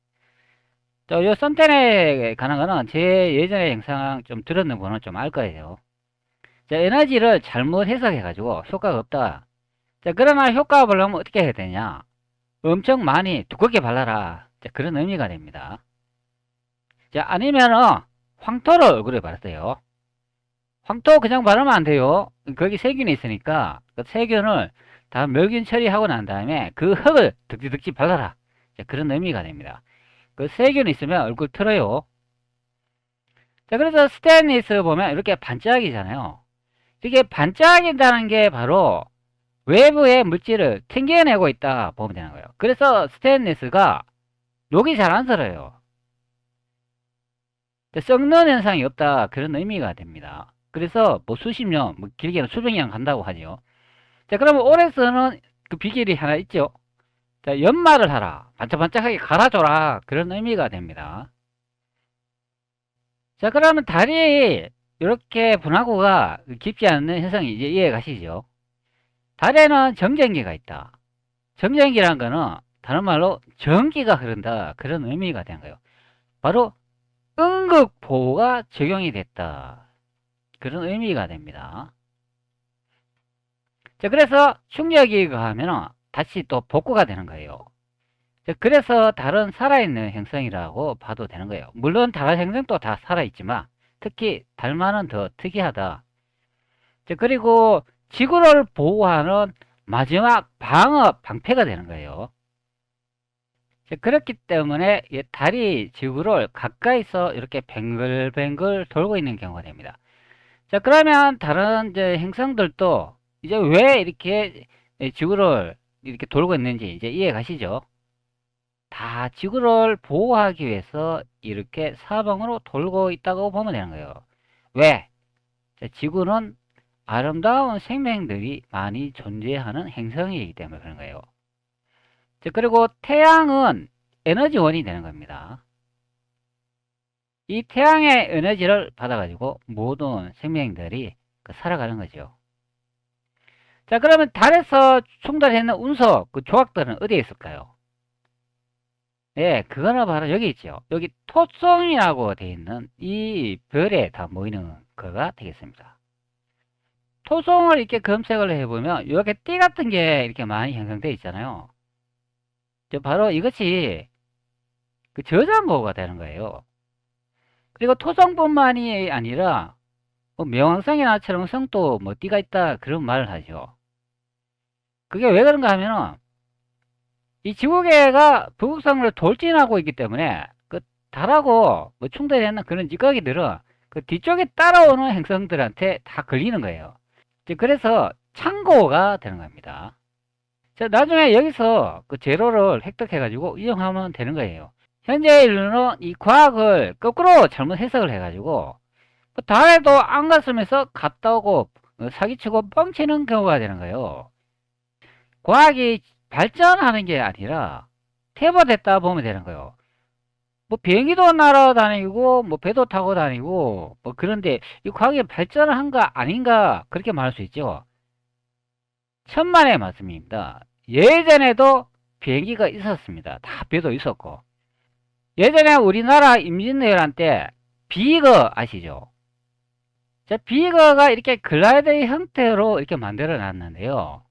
자, 요 선텐에 관한 거는 제 예전에 영상 좀 들었는 분은 좀 알 거예요. 자, 에너지를 잘못 해석해가지고 효과가 없다. 자, 그러나 효과 보려면 어떻게 해야 되냐? 엄청 많이 두껍게 발라라. 자, 그런 의미가 됩니다. 자, 아니면은 황토를 얼굴에 바르세요. 황토 그냥 바르면 안 돼요. 거기 세균이 있으니까 그 세균을 다 멸균 처리하고 난 다음에 그 흙을 득지득지 발라라. 자, 그런 의미가 됩니다. 그 세균이 있으면 얼굴 틀어요. 자, 그래서 스테인리스 보면 이렇게 반짝이잖아요. 이게 반짝인다는 게 바로 외부의 물질을 튕겨내고 있다 보면 되는 거예요. 그래서 스테인리스가 녹이 잘 안 슬어요. 썩는 현상이 없다 그런 의미가 됩니다. 그래서 뭐 수십 년, 뭐 길게는 수백 년 간다고 하죠. 자, 그러면 오래 쓰는 그 비결이 하나 있죠. 자, 연마를 하라, 반짝반짝하게 갈아줘라 그런 의미가 됩니다. 자, 그러면 다리 이렇게 분화구가 깊지 않는 현상이 이제 이해 가시죠? 다리에는 정전기가 있다. 정전기란 거는 다른 말로 전기가 흐른다 그런 의미가 되는 거예요. 바로 응급보호가 적용이 됐다 그런 의미가 됩니다. 자, 그래서 충격이 가하면 다시 또 복구가 되는 거예요. 자, 그래서 다른 살아있는 행성이라고 봐도 되는 거예요. 물론 다른 행성도 다 살아있지만 특히 달만은 더 특이하다. 자, 그리고 지구를 보호하는 마지막 방패가 되는 거예요. 자, 그렇기 때문에 달이 지구를 가까이서 이렇게 뱅글뱅글 돌고 있는 경우가 됩니다. 자, 그러면 다른 이제 행성들도 이제 왜 이렇게 지구를 이렇게 돌고 있는지 이제 이해 가시죠? 다 지구를 보호하기 위해서 이렇게 사방으로 돌고 있다고 보면 되는 거예요. 왜? 자, 지구는 아름다운 생명들이 많이 존재하는 행성이기 때문에 그런 거예요. 자, 그리고 태양은 에너지원이 되는 겁니다. 이 태양의 에너지를 받아가지고 모든 생명들이 살아가는 거죠. 자, 그러면 달에서 충돌했는 운석, 그 조각들은 어디에 있을까요? 예, 그거는 바로 여기 있죠. 여기 토성이라고 되어 있는 이 별에 다 모이는 거가 되겠습니다. 토성을 이렇게 검색을 해보면 이렇게 띠 같은 게 이렇게 많이 형성되어 있잖아요. 바로 이것이 그 저장고가 되는 거예요. 그리고 토성뿐만이 아니라 뭐 명왕성이나 철왕성도 뭐 띠가 있다 그런 말을 하죠. 그게 왜 그런가 하면은 이 지구계가 북극성을 돌진하고 있기 때문에 그 달하고 뭐 충돌하는 그런 찌꺼기들은 그 뒤쪽에 따라오는 행성들한테 다 걸리는 거예요. 그래서 창고가 되는 겁니다. 자, 나중에 여기서 그 재료를 획득해 가지고 이용하면 되는 거예요. 현재 인류는 이 과학을 거꾸로 잘못 해석을 해 가지고 달에도 안 갔으면서 갔다 오고 사기치고 뻥치는 경우가 되는 거예요. 과학이 발전하는 게 아니라 퇴보됐다 보면 되는 거예요. 뭐 비행기도 날아다니고 뭐 배도 타고 다니고 뭐 그런데 이 과학이 발전을 한가 아닌가 그렇게 말할 수 있죠. 천만의 말씀입니다. 예전에도 비행기가 있었습니다. 다 배도 있었고 예전에 우리나라 임진왜란 때 비거 아시죠? 자, 비거가 이렇게 글라이더 형태로 이렇게 만들어 놨는데요.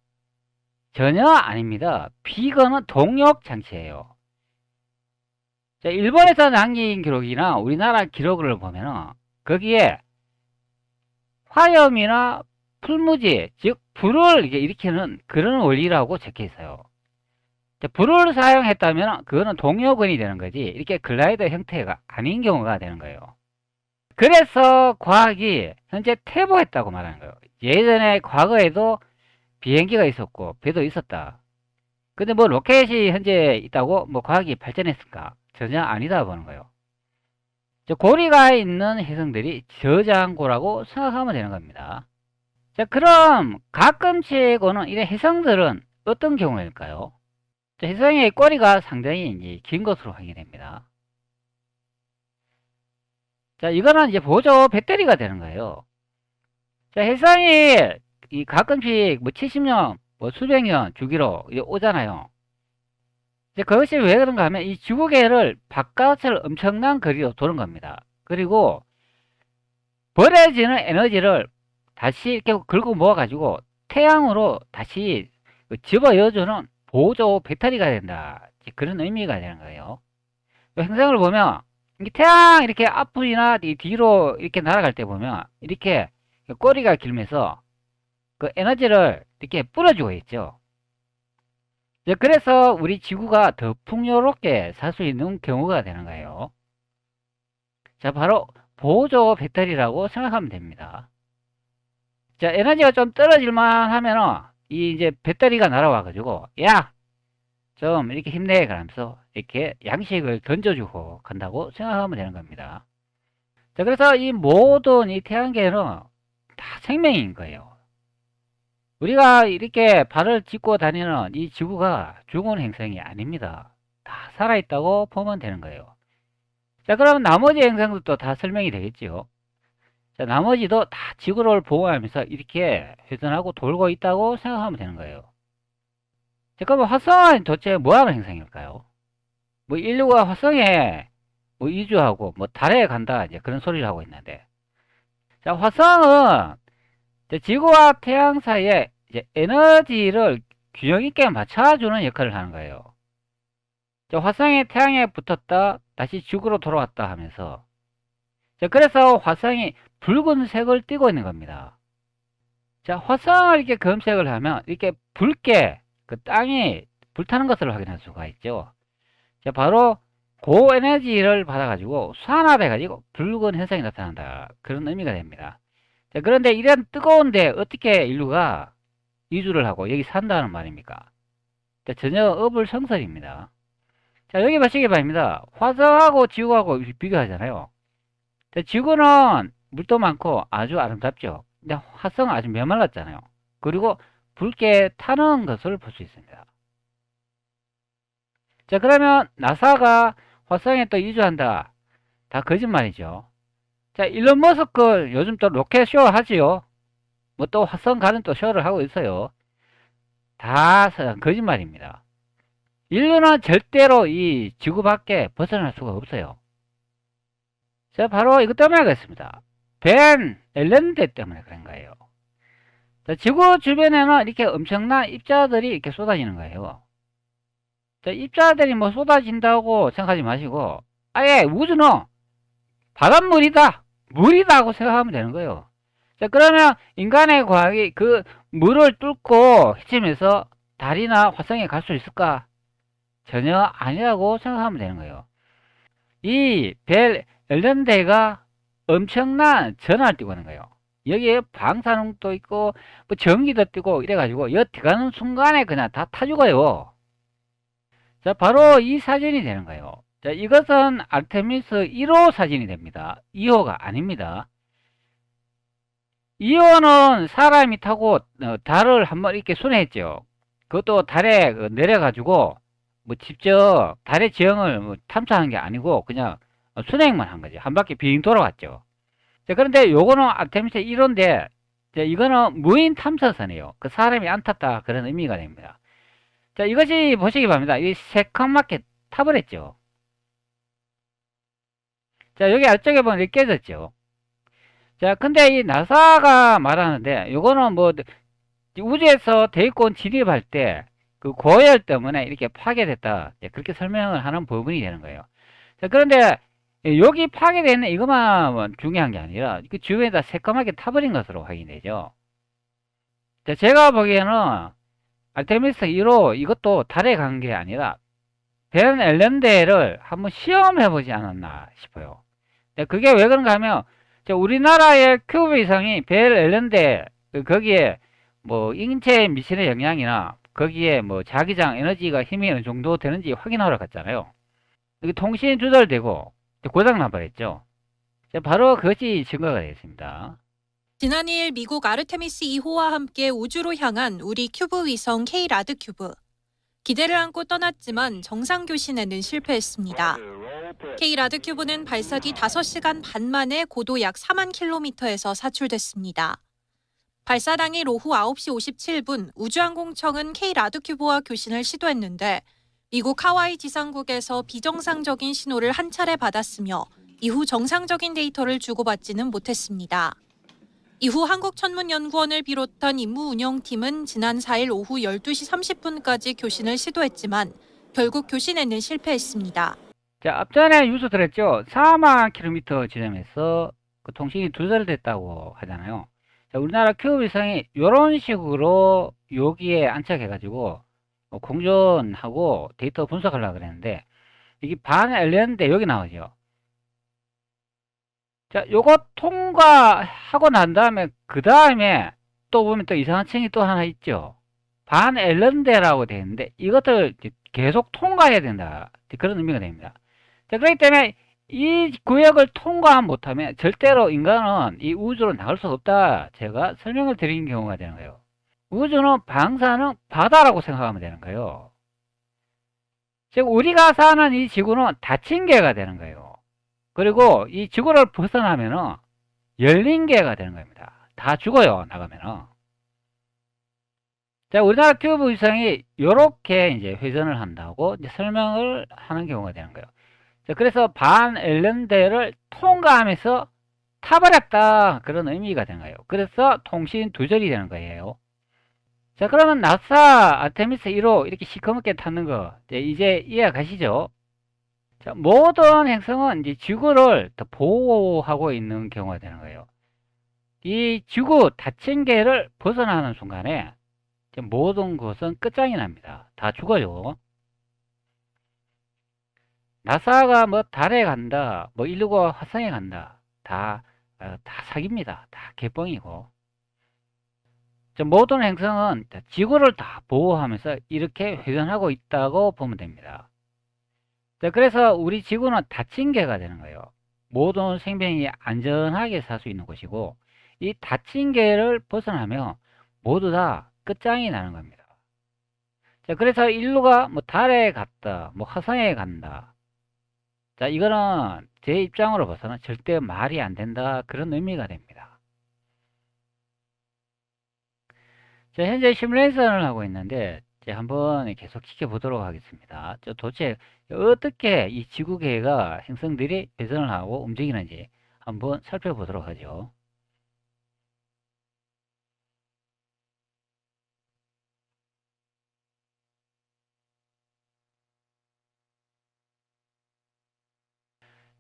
전혀 아닙니다. 비거는 동력 장치예요. 자, 일본에서 남긴 기록이나 우리나라 기록을 보면은 거기에 화염이나 풀무지, 즉 불을 일으키는 그런 원리라고 적혀 있어요. 자, 불을 사용했다면 그거는 동력원이 되는 거지 이렇게 글라이더 형태가 아닌 경우가 되는 거예요. 그래서 과학이 현재 퇴보했다고 말하는 거예요. 예전에 과거에도 비행기가 있었고 배도 있었다. 근데 뭐 로켓이 현재 있다고 뭐 과학이 발전했을까? 전혀 아니다 보는 거예요. 고리가 있는 행성들이 저장고라고 생각하면 되는 겁니다. 자, 그럼 가끔씩 오는 이런 행성들은 어떤 경우일까요? 자, 행성의 꼬리가 상당히 이제 긴 것으로 확인이 됩니다. 자, 이거는 이제 보조 배터리가 되는 거예요. 자, 행성이 이 가끔씩 뭐 70년, 뭐 수백 년 주기로 오잖아요. 이제 그것이 왜 그런가 하면 이 지구계를 바깥을 엄청난 거리로 도는 겁니다. 그리고 버려지는 에너지를 다시 이렇게 긁고 모아가지고 태양으로 다시 집어여주는 보조 배터리가 된다. 그런 의미가 되는 거예요. 행성을 보면 태양 이렇게 앞이나 뒤로 이렇게 날아갈 때 보면 이렇게 꼬리가 길면서 그 에너지를 이렇게 뿌려주고 있죠. 그래서 우리 지구가 더 풍요롭게 살 수 있는 경우가 되는 거예요. 자, 바로 보조 배터리라고 생각하면 됩니다. 자, 에너지가 좀 떨어질만 하면은 이 이제 배터리가 날아와 가지고 야, 좀 이렇게 힘내 그러면서 이렇게 양식을 던져주고 간다고 생각하면 되는 겁니다. 자, 그래서 이 모든 이 태양계는 다 생명인 거예요. 우리가 이렇게 발을 짚고 다니는 이 지구가 죽은 행성이 아닙니다. 다 살아있다고 보면 되는 거예요. 자, 그러면 나머지 행성들도 다 설명이 되겠지요. 자, 나머지도 다 지구를 보호하면서 이렇게 회전하고 돌고 있다고 생각하면 되는 거예요. 자, 그럼 화성은 도대체 뭐하는 행성일까요? 뭐 인류가 화성에 뭐 이주하고 뭐 달에 간다 이제 그런 소리를 하고 있는데, 자, 화성은 지구와 태양 사이에 이제 에너지를 균형 있게 맞춰주는 역할을 하는 거예요. 자, 화성이 태양에 붙었다 다시 지구로 돌아왔다 하면서, 자, 그래서 화성이 붉은색을 띠고 있는 겁니다. 자, 화성을 이렇게 검색을 하면 이렇게 붉게 그 땅이 불타는 것을 확인할 수가 있죠. 자, 바로 고에너지를 받아가지고 산화돼가지고 붉은 현상이 나타난다. 그런 의미가 됩니다. 자, 그런데 이런 뜨거운데 어떻게 인류가 이주를 하고 여기 산다는 말입니까? 자, 전혀 어불성설입니다. 자, 여기 보시기 바랍니다. 화성하고 지구하고 비교하잖아요. 자, 지구는 물도 많고 아주 아름답죠. 근데 화성은 아주 메말랐잖아요. 그리고 붉게 타는 것을 볼 수 있습니다. 자, 그러면 나사가 화성에 또 이주한다. 다 거짓말이죠. 자, 일론 머스크 요즘 또 로켓 쇼 하지요. 뭐 또 화성 가는 또 쇼를 하고 있어요. 다 거짓말입니다. 인류는 절대로 이 지구 밖에 벗어날 수가 없어요. 자, 바로 이것 때문에 그렇습니다. 벤 앨런드 때문에 그런 거예요. 자, 지구 주변에는 이렇게 엄청난 입자들이 이렇게 쏟아지는 거예요. 자, 입자들이 뭐 쏟아진다고 생각하지 마시고, 아예 우주는 바닷물이다, 물이다 하고 생각하면 되는 거예요. 자, 그러면 인간의 과학이 그 물을 뚫고 헤치면서 달이나 화성에 갈 수 있을까? 전혀 아니라고 생각하면 되는 거예요. 이 벨 앨런드가 엄청난 전화를 띄고 하는 거예요. 여기에 방사능도 있고 뭐 전기도 뛰고 이래가지고 여 들어가는 순간에 그냥 다 타 죽어요. 자, 바로 이 사진이 되는 거예요. 자, 이것은 아르테미스 1호 사진이 됩니다. 2호가 아닙니다. 2호는 사람이 타고 달을 한번 이렇게 순회했죠. 그것도 달에 내려가지고 뭐 직접 달의 지형을 뭐 탐사한 게 아니고 그냥 순행만 한 거죠. 한 바퀴 빙 돌아왔죠. 자, 그런데 요거는 아르테미스 1호인데 이거는 무인 탐사선이에요. 그 사람이 안 탔다 그런 의미가 됩니다. 자, 이것이 보시기 바랍니다. 이 새까맣게 타버렸죠. 자, 여기 앞쪽에 보면 이렇게 깨졌죠. 자, 근데 이 나사가 말하는데 요거는 뭐 우주에서 대기권 진입할 때 그 고열 때문에 이렇게 파괴됐다, 그렇게 설명을 하는 부분이 되는 거예요. 자, 그런데 여기 파괴되는 이것만 중요한 게 아니라 그 주변에다 새까맣게 타버린 것으로 확인되죠. 자, 제가 보기에는 아르테미스 1호 이것도 달에 간 게 아니라 벤 앨런드를 한번 시험해보지 않았나 싶어요. 그게 왜 그런가 하면 우리나라의 큐브 위성이 벨 앨런드 거기에 뭐 인체에 미치는 영향이나 거기에 뭐 자기장 에너지가 힘이 어느 정도 되는지 확인하러 갔잖아요. 여기 통신이 두절되고 고장 나버렸죠. 바로 그것이 증거가 되겠습니다. 지난 2일 미국 아르테미스 2호와 함께 우주로 향한 우리 큐브 위성 K-라드 큐브. 기대를 안고 떠났지만 정상 교신에는 실패했습니다. K-라드 큐브는 발사 뒤 5시간 반 만에 고도 약 4만 킬로미터에서 사출됐습니다. 발사 당일 오후 9시 57분 우주항공청은 K-라드 큐브와 교신을 시도했는데 미국 하와이 지상국에서 비정상적인 신호를 한 차례 받았으며 이후 정상적인 데이터를 주고받지는 못했습니다. 이후 한국천문연구원을 비롯한 임무운영팀은 지난 4일 오후 12시 30분까지 교신을 시도했지만 결국 교신에는 실패했습니다. 자, 앞전에 뉴스 들었죠. 4만 킬로미터 지점에서 그 통신이 두절됐다고 하잖아요. 자, 우리나라 큐브 위성이 이런 식으로 여기에 안착해가지고 공전하고 데이터 분석하려고 그랬는데 이게 반 앨런드 여기 나오죠. 자, 요거 통과하고 난 다음에 그 다음에 또 보면 또 이상한 층이 또 하나 있죠. 반 앨런드라고 되어 있는데 이것들 계속 통과해야 된다, 그런 의미가 됩니다. 자, 그렇기 때문에 이 구역을 통과 못하면 절대로 인간은 이 우주로 나갈 수 없다, 제가 설명을 드린 경우가 되는 거예요. 우주는 방사능 바다라고 생각하면 되는 거예요. 즉 우리가 사는 이 지구는 닫힌 개가 되는 거예요. 그리고 이 지구를 벗어나면은 열린 개가 되는 겁니다. 다 죽어요, 나가면은. 자, 우리나라 큐브 위성이 이렇게 이제 회전을 한다고 이제 설명을 하는 경우가 되는 거예요. 자, 그래서 반 앨런드를 통과하면서 타버렸다, 그런 의미가 되는 거예요. 그래서 통신 두절이 되는 거예요. 자, 그러면 나사 아르테미스 1호 이렇게 시커멓게 탔는 거 이제 이해 가시죠? 자, 모든 행성은 이제 지구를 더 보호하고 있는 경우가 되는 거예요. 이 지구 닫힌 개를 벗어나는 순간에 모든 것은 끝장이 납니다. 다 죽어요. 나사가 뭐 달에 간다, 뭐 인류가 화성에 간다, 다 사기입니다. 다 개뻥이고. 모든 행성은 지구를 다 보호하면서 이렇게 회전하고 있다고 보면 됩니다. 자, 그래서 우리 지구는 닫힌 개가 되는 거예요. 모든 생명이 안전하게 살 수 있는 곳이고, 이 닫힌 개를 벗어나면 모두 다 끝장이 나는 겁니다. 자, 그래서 인류가 뭐 달에 갔다, 뭐 화성에 간다, 자, 이거는 제 입장으로 봐서는 절대 말이 안 된다. 그런 의미가 됩니다. 자, 현재 시뮬레이션을 하고 있는데, 이제 한번 계속 지켜보도록 하겠습니다. 도대체 어떻게 이 지구계가 행성들이 배선을 하고 움직이는지 한번 살펴보도록 하죠.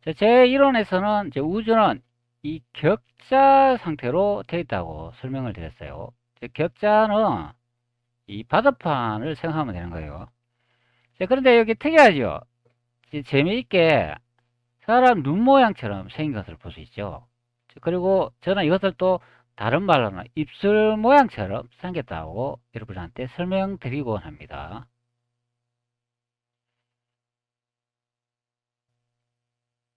자, 제 이론에서는 이제 우주는 이 격자 상태로 되어 있다고 설명을 드렸어요. 격자는 이 바다판을 생각하면 되는 거예요. 자, 그런데 여기 특이하죠? 재미있게 사람 눈 모양처럼 생긴 것을 볼 수 있죠. 그리고 저는 이것을 또 다른 말로는 입술 모양처럼 생겼다고 여러분한테 설명드리곤 합니다.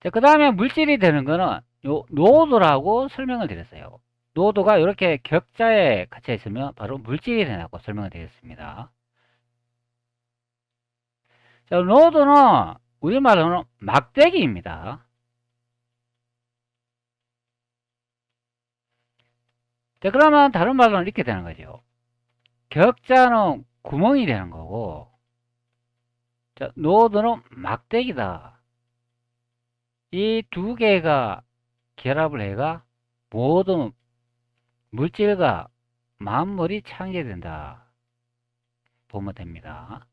자, 그 다음에 물질이 되는 거는 요 노도라고 설명을 드렸어요. 노도가 이렇게 격자에 갇혀 있으면 바로 물질이 된다고 설명을 드렸습니다. 자, 노도는 우리말로는 막대기입니다. 자, 그러면 다른 말로는 이렇게 되는 거죠. 격자는 구멍이 되는 거고, 자, 노도는 막대기다. 이 두 개가 결합을 해가 모든 물질과 만물이 창제된다 보면 됩니다.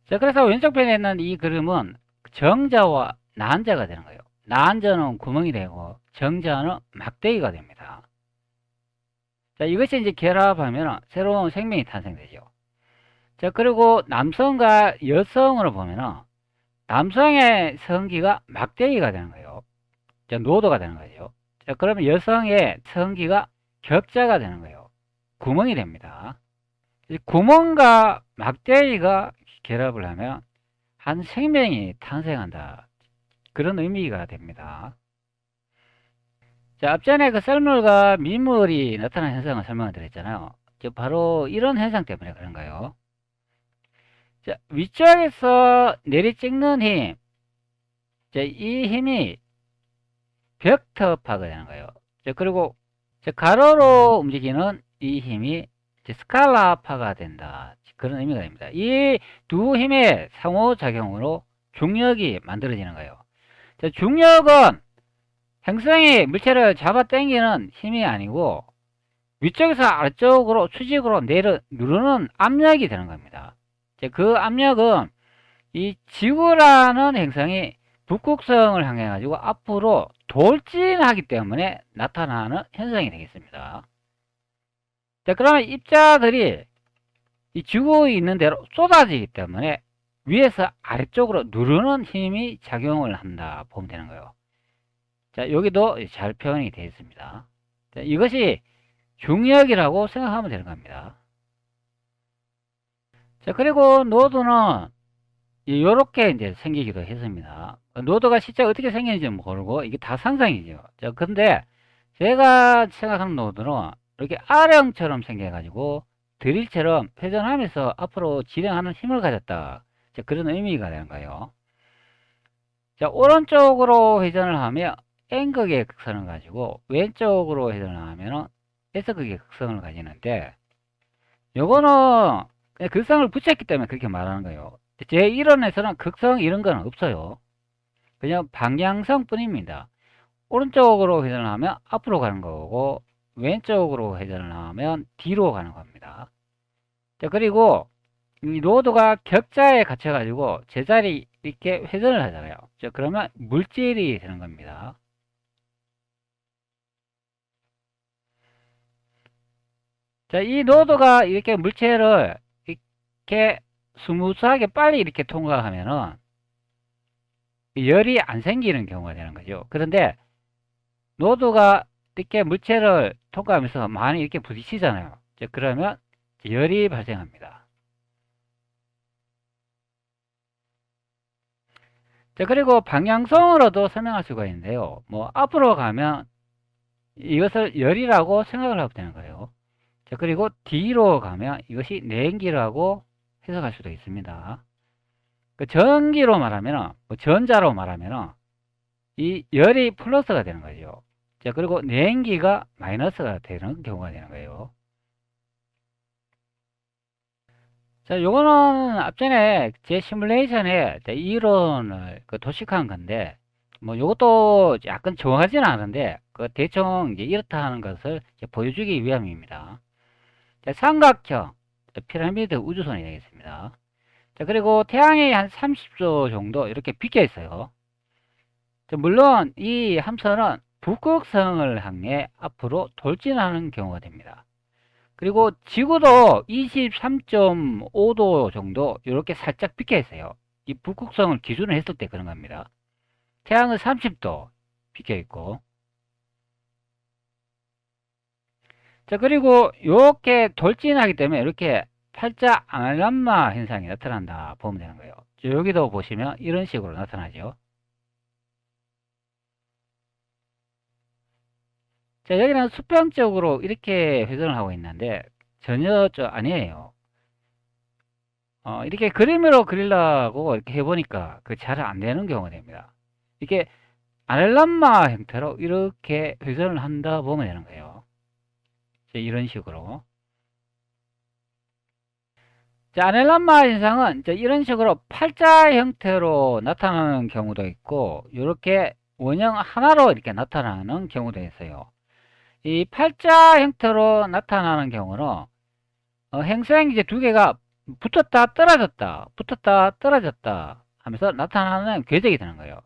자, 그래서 왼쪽 편에 있는 이 그림은 정자와 난자가 되는 거예요. 난자는 구멍이 되고 정자는 막대기가 됩니다. 자, 이것이 이제 결합하면 새로운 생명이 탄생되죠. 자, 그리고 남성과 여성으로 보면은 남성의 성기가 막대기가 되는 거예요. 자, 노도가 되는 거죠. 자, 그러면 여성의 성기가 격자가 되는 거예요. 구멍이 됩니다. 구멍과 막대기가 결합을 하면 한 생명이 탄생한다. 그런 의미가 됩니다. 자, 앞전에 그 썰물과 민물이 나타나는 현상을 설명을 드렸잖아요. 바로 이런 현상 때문에 그런가요? 자, 위쪽에서 내리 찍는 힘, 자, 이 힘이 벡터파가 되는 거예요. 자, 그리고 가로로 움직이는 이 힘이 스칼라파가 된다. 그런 의미가 됩니다. 이 두 힘의 상호작용으로 중력이 만들어지는 거예요. 자, 중력은 행성이 물체를 잡아 당기는 힘이 아니고 위쪽에서 아래쪽으로 수직으로 누르는 압력이 되는 겁니다. 그 압력은 이 지구라는 행성이 북극성을 향해 가지고 앞으로 돌진하기 때문에 나타나는 현상이 되겠습니다. 자, 그러면 입자들이 이 지구에 있는 대로 쏟아지기 때문에 위에서 아래쪽으로 누르는 힘이 작용을 한다 보면 되는 거예요. 자, 여기도 잘 표현이 되어 있습니다. 자, 이것이 중력이라고 생각하면 되는 겁니다. 자, 그리고 노드는 이렇게 이제 생기기도 했습니다. 노드가 실제 어떻게 생겼는지 모르고 이게 다 상상이죠. 자, 근데 제가 생각하는 노드는 이렇게 R형처럼 생겨가지고 드릴처럼 회전하면서 앞으로 진행하는 힘을 가졌다. 자, 그런 의미가 되는 거예요. 자, 오른쪽으로 회전을 하면 N극의 극선을 가지고 왼쪽으로 회전을 하면 S극의 극선을 가지는데 요거는 그냥 극성을 붙였기 때문에 그렇게 말하는 거예요. 제 이론에서는 극성 이런 건 없어요. 그냥 방향성 뿐입니다. 오른쪽으로 회전을 하면 앞으로 가는 거고 왼쪽으로 회전을 하면 뒤로 가는 겁니다. 자, 그리고 이 로드가 격자에 갇혀 가지고 제자리 이렇게 회전을 하잖아요. 자, 그러면 물질이 되는 겁니다. 자, 이 노드가 이렇게 물체를 이렇게 스무스하게 빨리 이렇게 통과하면은 열이 안 생기는 경우가 되는 거죠. 그런데 노드가 이렇게 물체를 통과하면서 많이 이렇게 부딪히잖아요. 자, 그러면 열이 발생합니다. 자, 그리고 방향성으로도 설명할 수가 있는데요. 뭐 앞으로 가면 이것을 열이라고 생각을 하면 되는 거예요. 자, 그리고 뒤로 가면 이것이 냉기라고 해석할 수도 있습니다. 그 전기로 말하면, 전자로 말하면, 이 열이 플러스가 되는 거죠. 자, 그리고 냉기가 마이너스가 되는 경우가 되는 거예요. 자, 요거는 앞전에 제 시뮬레이션에 이론을 도식한 건데, 뭐 요것도 약간 정확하지는 않은데, 대충 이제 이렇다 하는 것을 이제 보여주기 위함입니다. 자, 삼각형 피라미드 우주선이 되겠습니다. 자, 그리고 태양이 한 30도 정도 이렇게 비켜 있어요. 자, 물론 이 함선은 북극성을 향해 앞으로 돌진하는 경우가 됩니다. 그리고 지구도 23.5도 정도 이렇게 살짝 비켜 있어요. 이 북극성을 기준으로 했을 때 그런 겁니다. 태양은 30도 비켜 있고. 자, 그리고 이렇게 돌진하기 때문에 이렇게 팔자 아날람마 현상이 나타난다 보면 되는 거예요. 여기도 보시면 이런 식으로 나타나죠. 자, 여기는 수평적으로 이렇게 회전을 하고 있는데 전혀 아니에요. 이렇게 그림으로 그리려고 이렇게 해보니까 잘 안 되는 경우가 됩니다. 이게 아날람마 형태로 이렇게 회전을 한다 보면 되는 거예요. 자, 이런 식으로. 자, 아날람마 현상은 이런 식으로 팔자 형태로 나타나는 경우도 있고, 이렇게 원형 하나로 이렇게 나타나는 경우도 있어요. 이 팔자 형태로 나타나는 경우는 행성이 이제 두 개가 붙었다 떨어졌다 붙었다 떨어졌다 하면서 나타나는 궤적이 되는 거예요.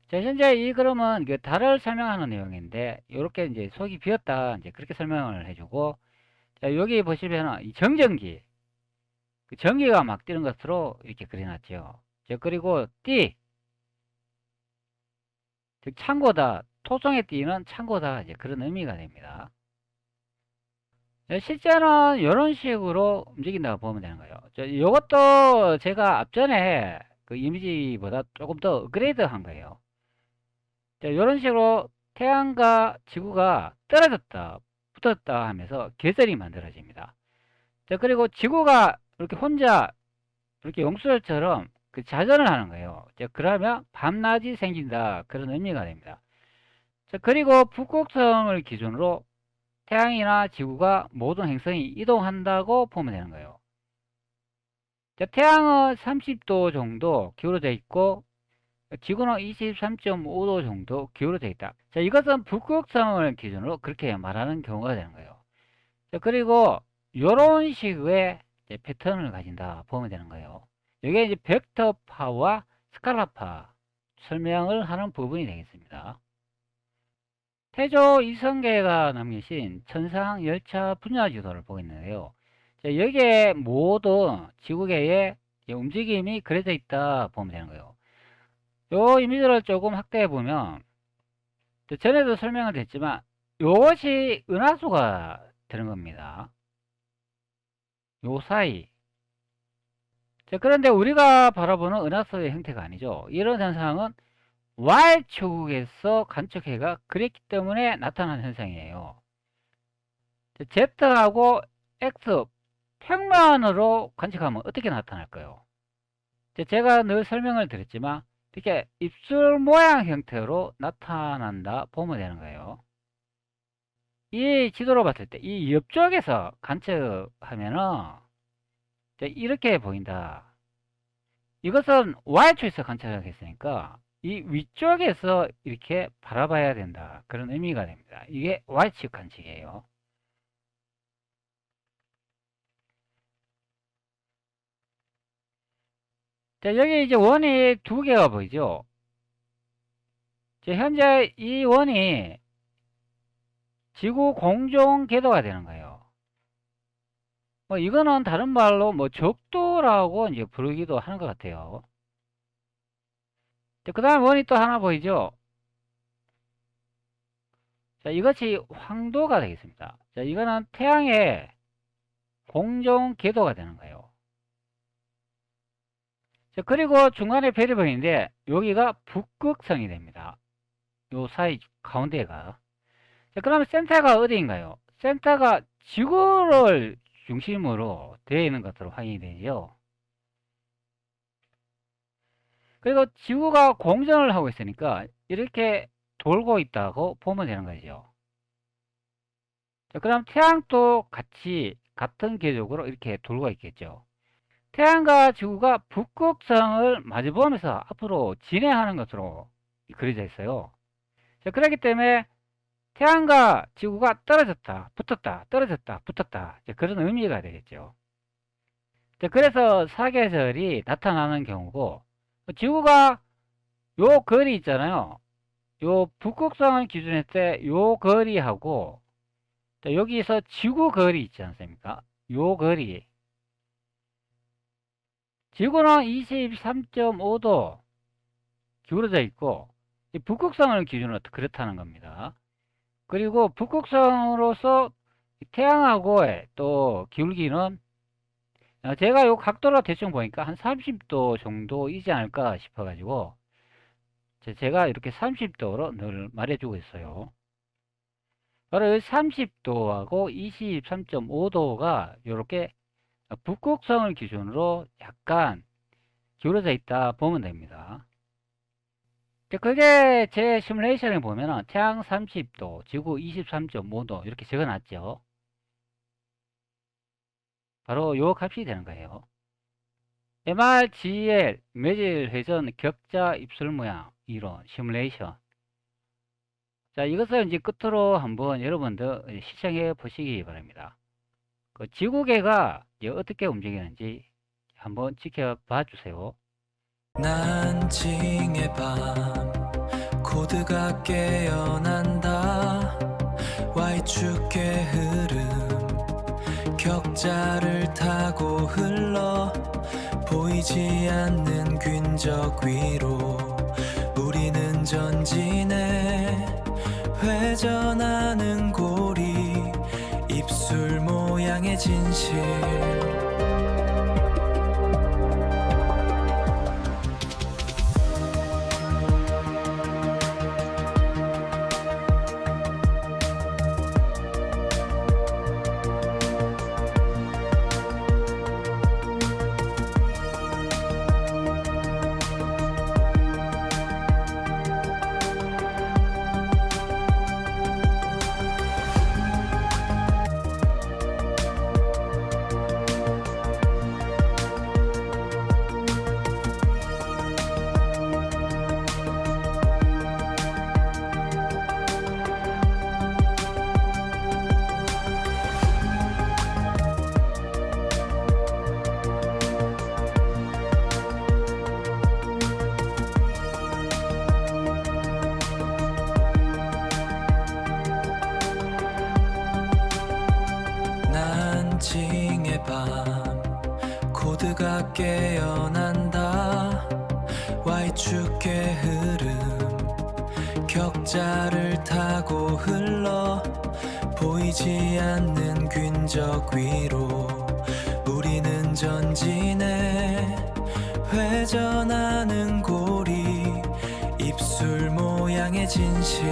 자, 현재 이 그림은 달을 설명하는 내용인데, 이렇게 이제 속이 비었다, 이제 그렇게 설명을 해주고, 자, 여기 보시면 이 정전기, 전기가 막 뛰는 것으로 이렇게 그려놨죠. 자, 그리고 띠, 즉 창고다, 토성에 띠는 창고다, 이제 그런 의미가 됩니다. 자, 실제는 이런 식으로 움직인다고 보면 되는 거예요. 자, 이것도 제가 앞전에 그 이미지보다 조금 더 업그레이드 한 거예요. 자, 이런 식으로 태양과 지구가 떨어졌다, 붙었다 하면서 계절이 만들어집니다. 자, 그리고 지구가 이렇게 혼자 이렇게 용수철처럼 자전을 하는 거예요. 자, 그러면 밤낮이 생긴다. 그런 의미가 됩니다. 자, 그리고 북극성을 기준으로 태양이나 지구가 모든 행성이 이동한다고 보면 되는 거예요. 자, 태양은 30도 정도 기울어져 있고, 지구는 23.5도 정도 기울어져 있다. 자, 이것은 북극성을 기준으로 그렇게 말하는 경우가 되는 거예요. 자, 그리고 이런 식의 패턴을 가진다 보면 되는 거예요. 이게 이제 벡터파와 스칼라파 설명을 하는 부분이 되겠습니다. 태조 이성계가 남기신 천상 열차 분야 지도를 보고 있는데요. 자, 여기에 모든 지구계의 움직임이 그려져 있다 보면 되는 거예요. 요 이미지를 조금 확대해 보면, 전에도 설명을 했지만 이것이 은하수가 되는 겁니다. 요 사이. 자, 그런데 우리가 바라보는 은하수의 형태가 아니죠. 이런 현상은 Y축에서 관측해가 그랬기 때문에 나타난 현상이에요. 자, Z하고 X 평면으로 관측하면 어떻게 나타날까요? 자, 제가 늘 설명을 드렸지만 이렇게 입술 모양 형태로 나타난다 보면 되는 거예요. 이 지도로 봤을 때 이 옆쪽에서 관측하면은 이렇게 보인다. 이것은 Y축에서 관측하겠으니까 이 위쪽에서 이렇게 바라봐야 된다. 그런 의미가 됩니다. 이게 Y축 관측이에요. 자, 여기 이제 원이 두 개가 보이죠? 자, 현재 이 원이 지구 공중 궤도가 되는 거예요. 뭐 이거는 다른 말로 뭐 적도라고 이제 부르기도 하는 것 같아요. 그 다음 원이 또 하나 보이죠? 자, 이것이 황도가 되겠습니다. 자, 이거는 태양의 공정 궤도가 되는 거예요. 자, 그리고 중간에 별이 보이는데 여기가 북극성이 됩니다. 요 사이 가운데가. 자, 그러면 센터가 어디인가요? 센터가 지구를 중심으로 되어 있는 것으로 확인이 되죠. 그리고 지구가 공전을 하고 있으니까 이렇게 돌고 있다고 보면 되는 거죠. 자, 그럼 태양도 같이 같은 궤적으로 이렇게 돌고 있겠죠. 태양과 지구가 북극성을 마주보면서 앞으로 진행하는 것으로 그려져 있어요. 자, 그렇기 때문에 태양과 지구가 떨어졌다, 붙었다, 떨어졌다, 붙었다. 그런 의미가 되겠죠. 자, 그래서 사계절이 나타나는 경우고, 지구가 요 거리 있잖아요. 요 북극성을 기준했을 때 요 거리하고, 자, 여기서 지구 거리 있지 않습니까? 요 거리. 지구는 23.5도 기울어져 있고, 이 북극성을 기준으로 그렇다는 겁니다. 그리고 북극성으로서 태양하고의 또 기울기는 제가 요 각도로 대충 보니까 한 30도 정도이지 않을까 싶어가지고 제가 이렇게 30도로 늘 말해주고 있어요. 바로 30도하고 23.5도가 이렇게 북극성을 기준으로 약간 기울어져 있다 보면 됩니다. 그게 제 시뮬레이션에 보면은 태양 30도, 지구 23.5도 이렇게 적어놨죠. 바로 요 값이 되는 거예요. MRGL 매질 회전 격자 입술 모양 이론 시뮬레이션. 자, 이것을 이제 끝으로 한번 여러분들 시청해 보시기 바랍니다. 그 지구계가 이제 어떻게 움직이는지 한번 지켜봐 주세요. 난징의 밤 코드가 깨어난다. Y축의 흐름 격자를 타고 흘러 보이지 않는 균적 위로 우리는 전진해. 회전하는 고리 입술 모양의 진실. 난징의 밤 코드가 깨어난다. Y축의 흐름 격자를 타고 흘러 보이지 않는 균적 위로 우리는 전진해. 회전하는 고리 입술 모양의 진실.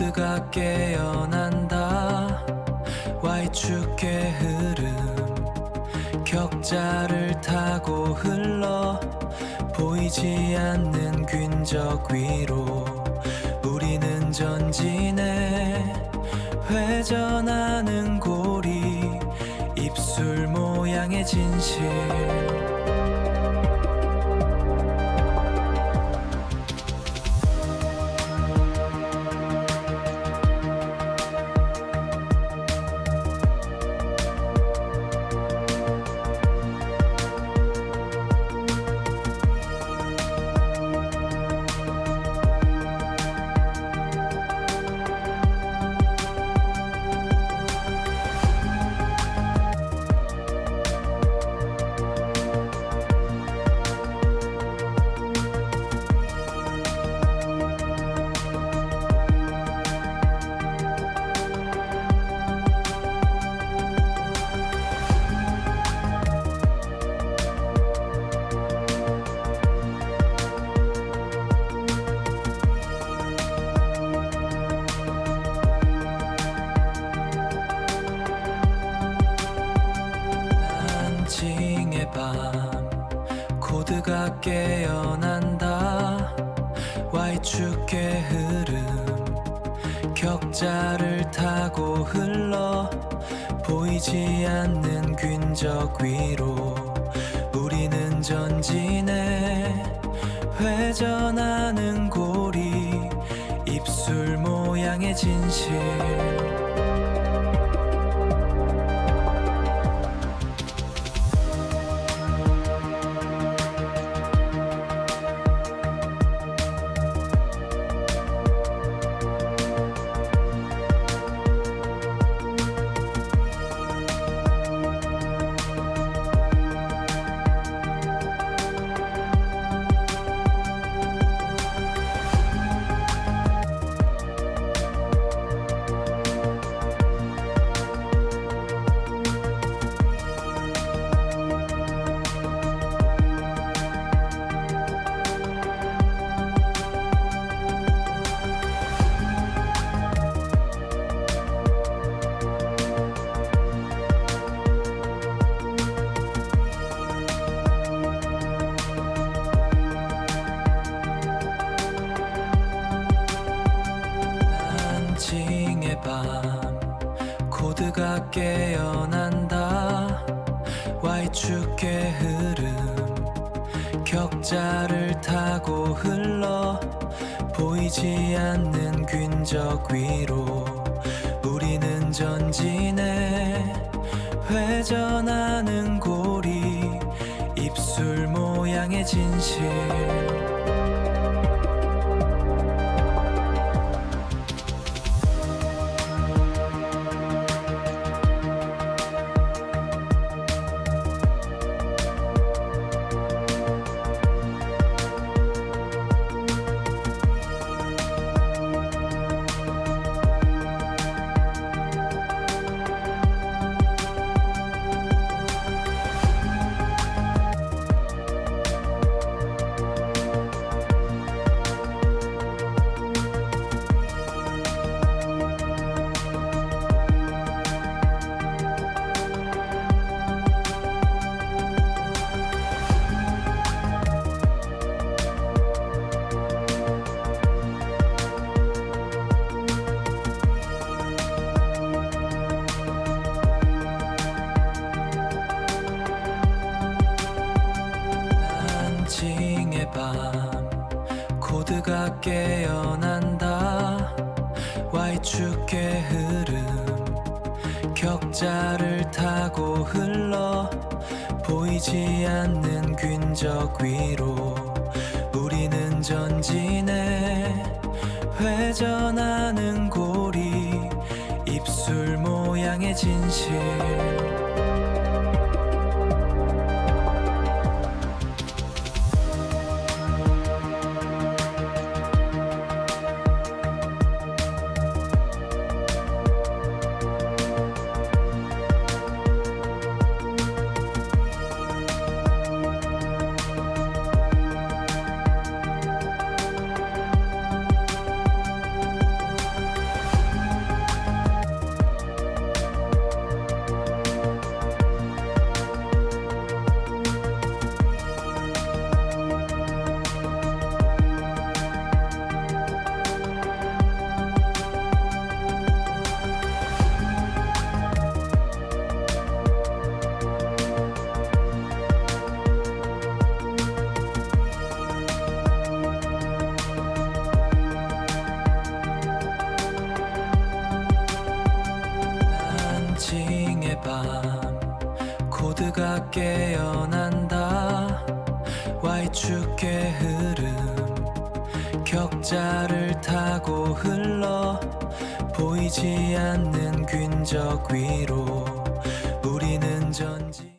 코드가 깨어난다 Y축의 흐름 격자를 타고 흘러 보이지 않는 균적 위로 우리는 전진해 회전하는 고리 입술 모양의 진실 징의 밤 코드가 깨어난다 Y축의 흐름 격자를 타고 흘러 보이지 않는 균적 위로 우리는 전진해 회전하는 고리 입술 모양의 진실 징의 밤 코드가 깨어난다 Y축의 흐름 격자를 타고 흘러 보이지 않는 균적 위로 우리는 전진해 회전하는 고리 입술 모양의 진실 징의 밤 코드가 깨어난다 Y축의 흐름 격자를 타고 흘러 보이지 않는 균적 위로 우리는 전진해 회전하는 고리 입술 모양의 진실 깨어난다. Y축의 흐름 격자를 타고 흘러 보이지 않는 균적 위로 우리는 전지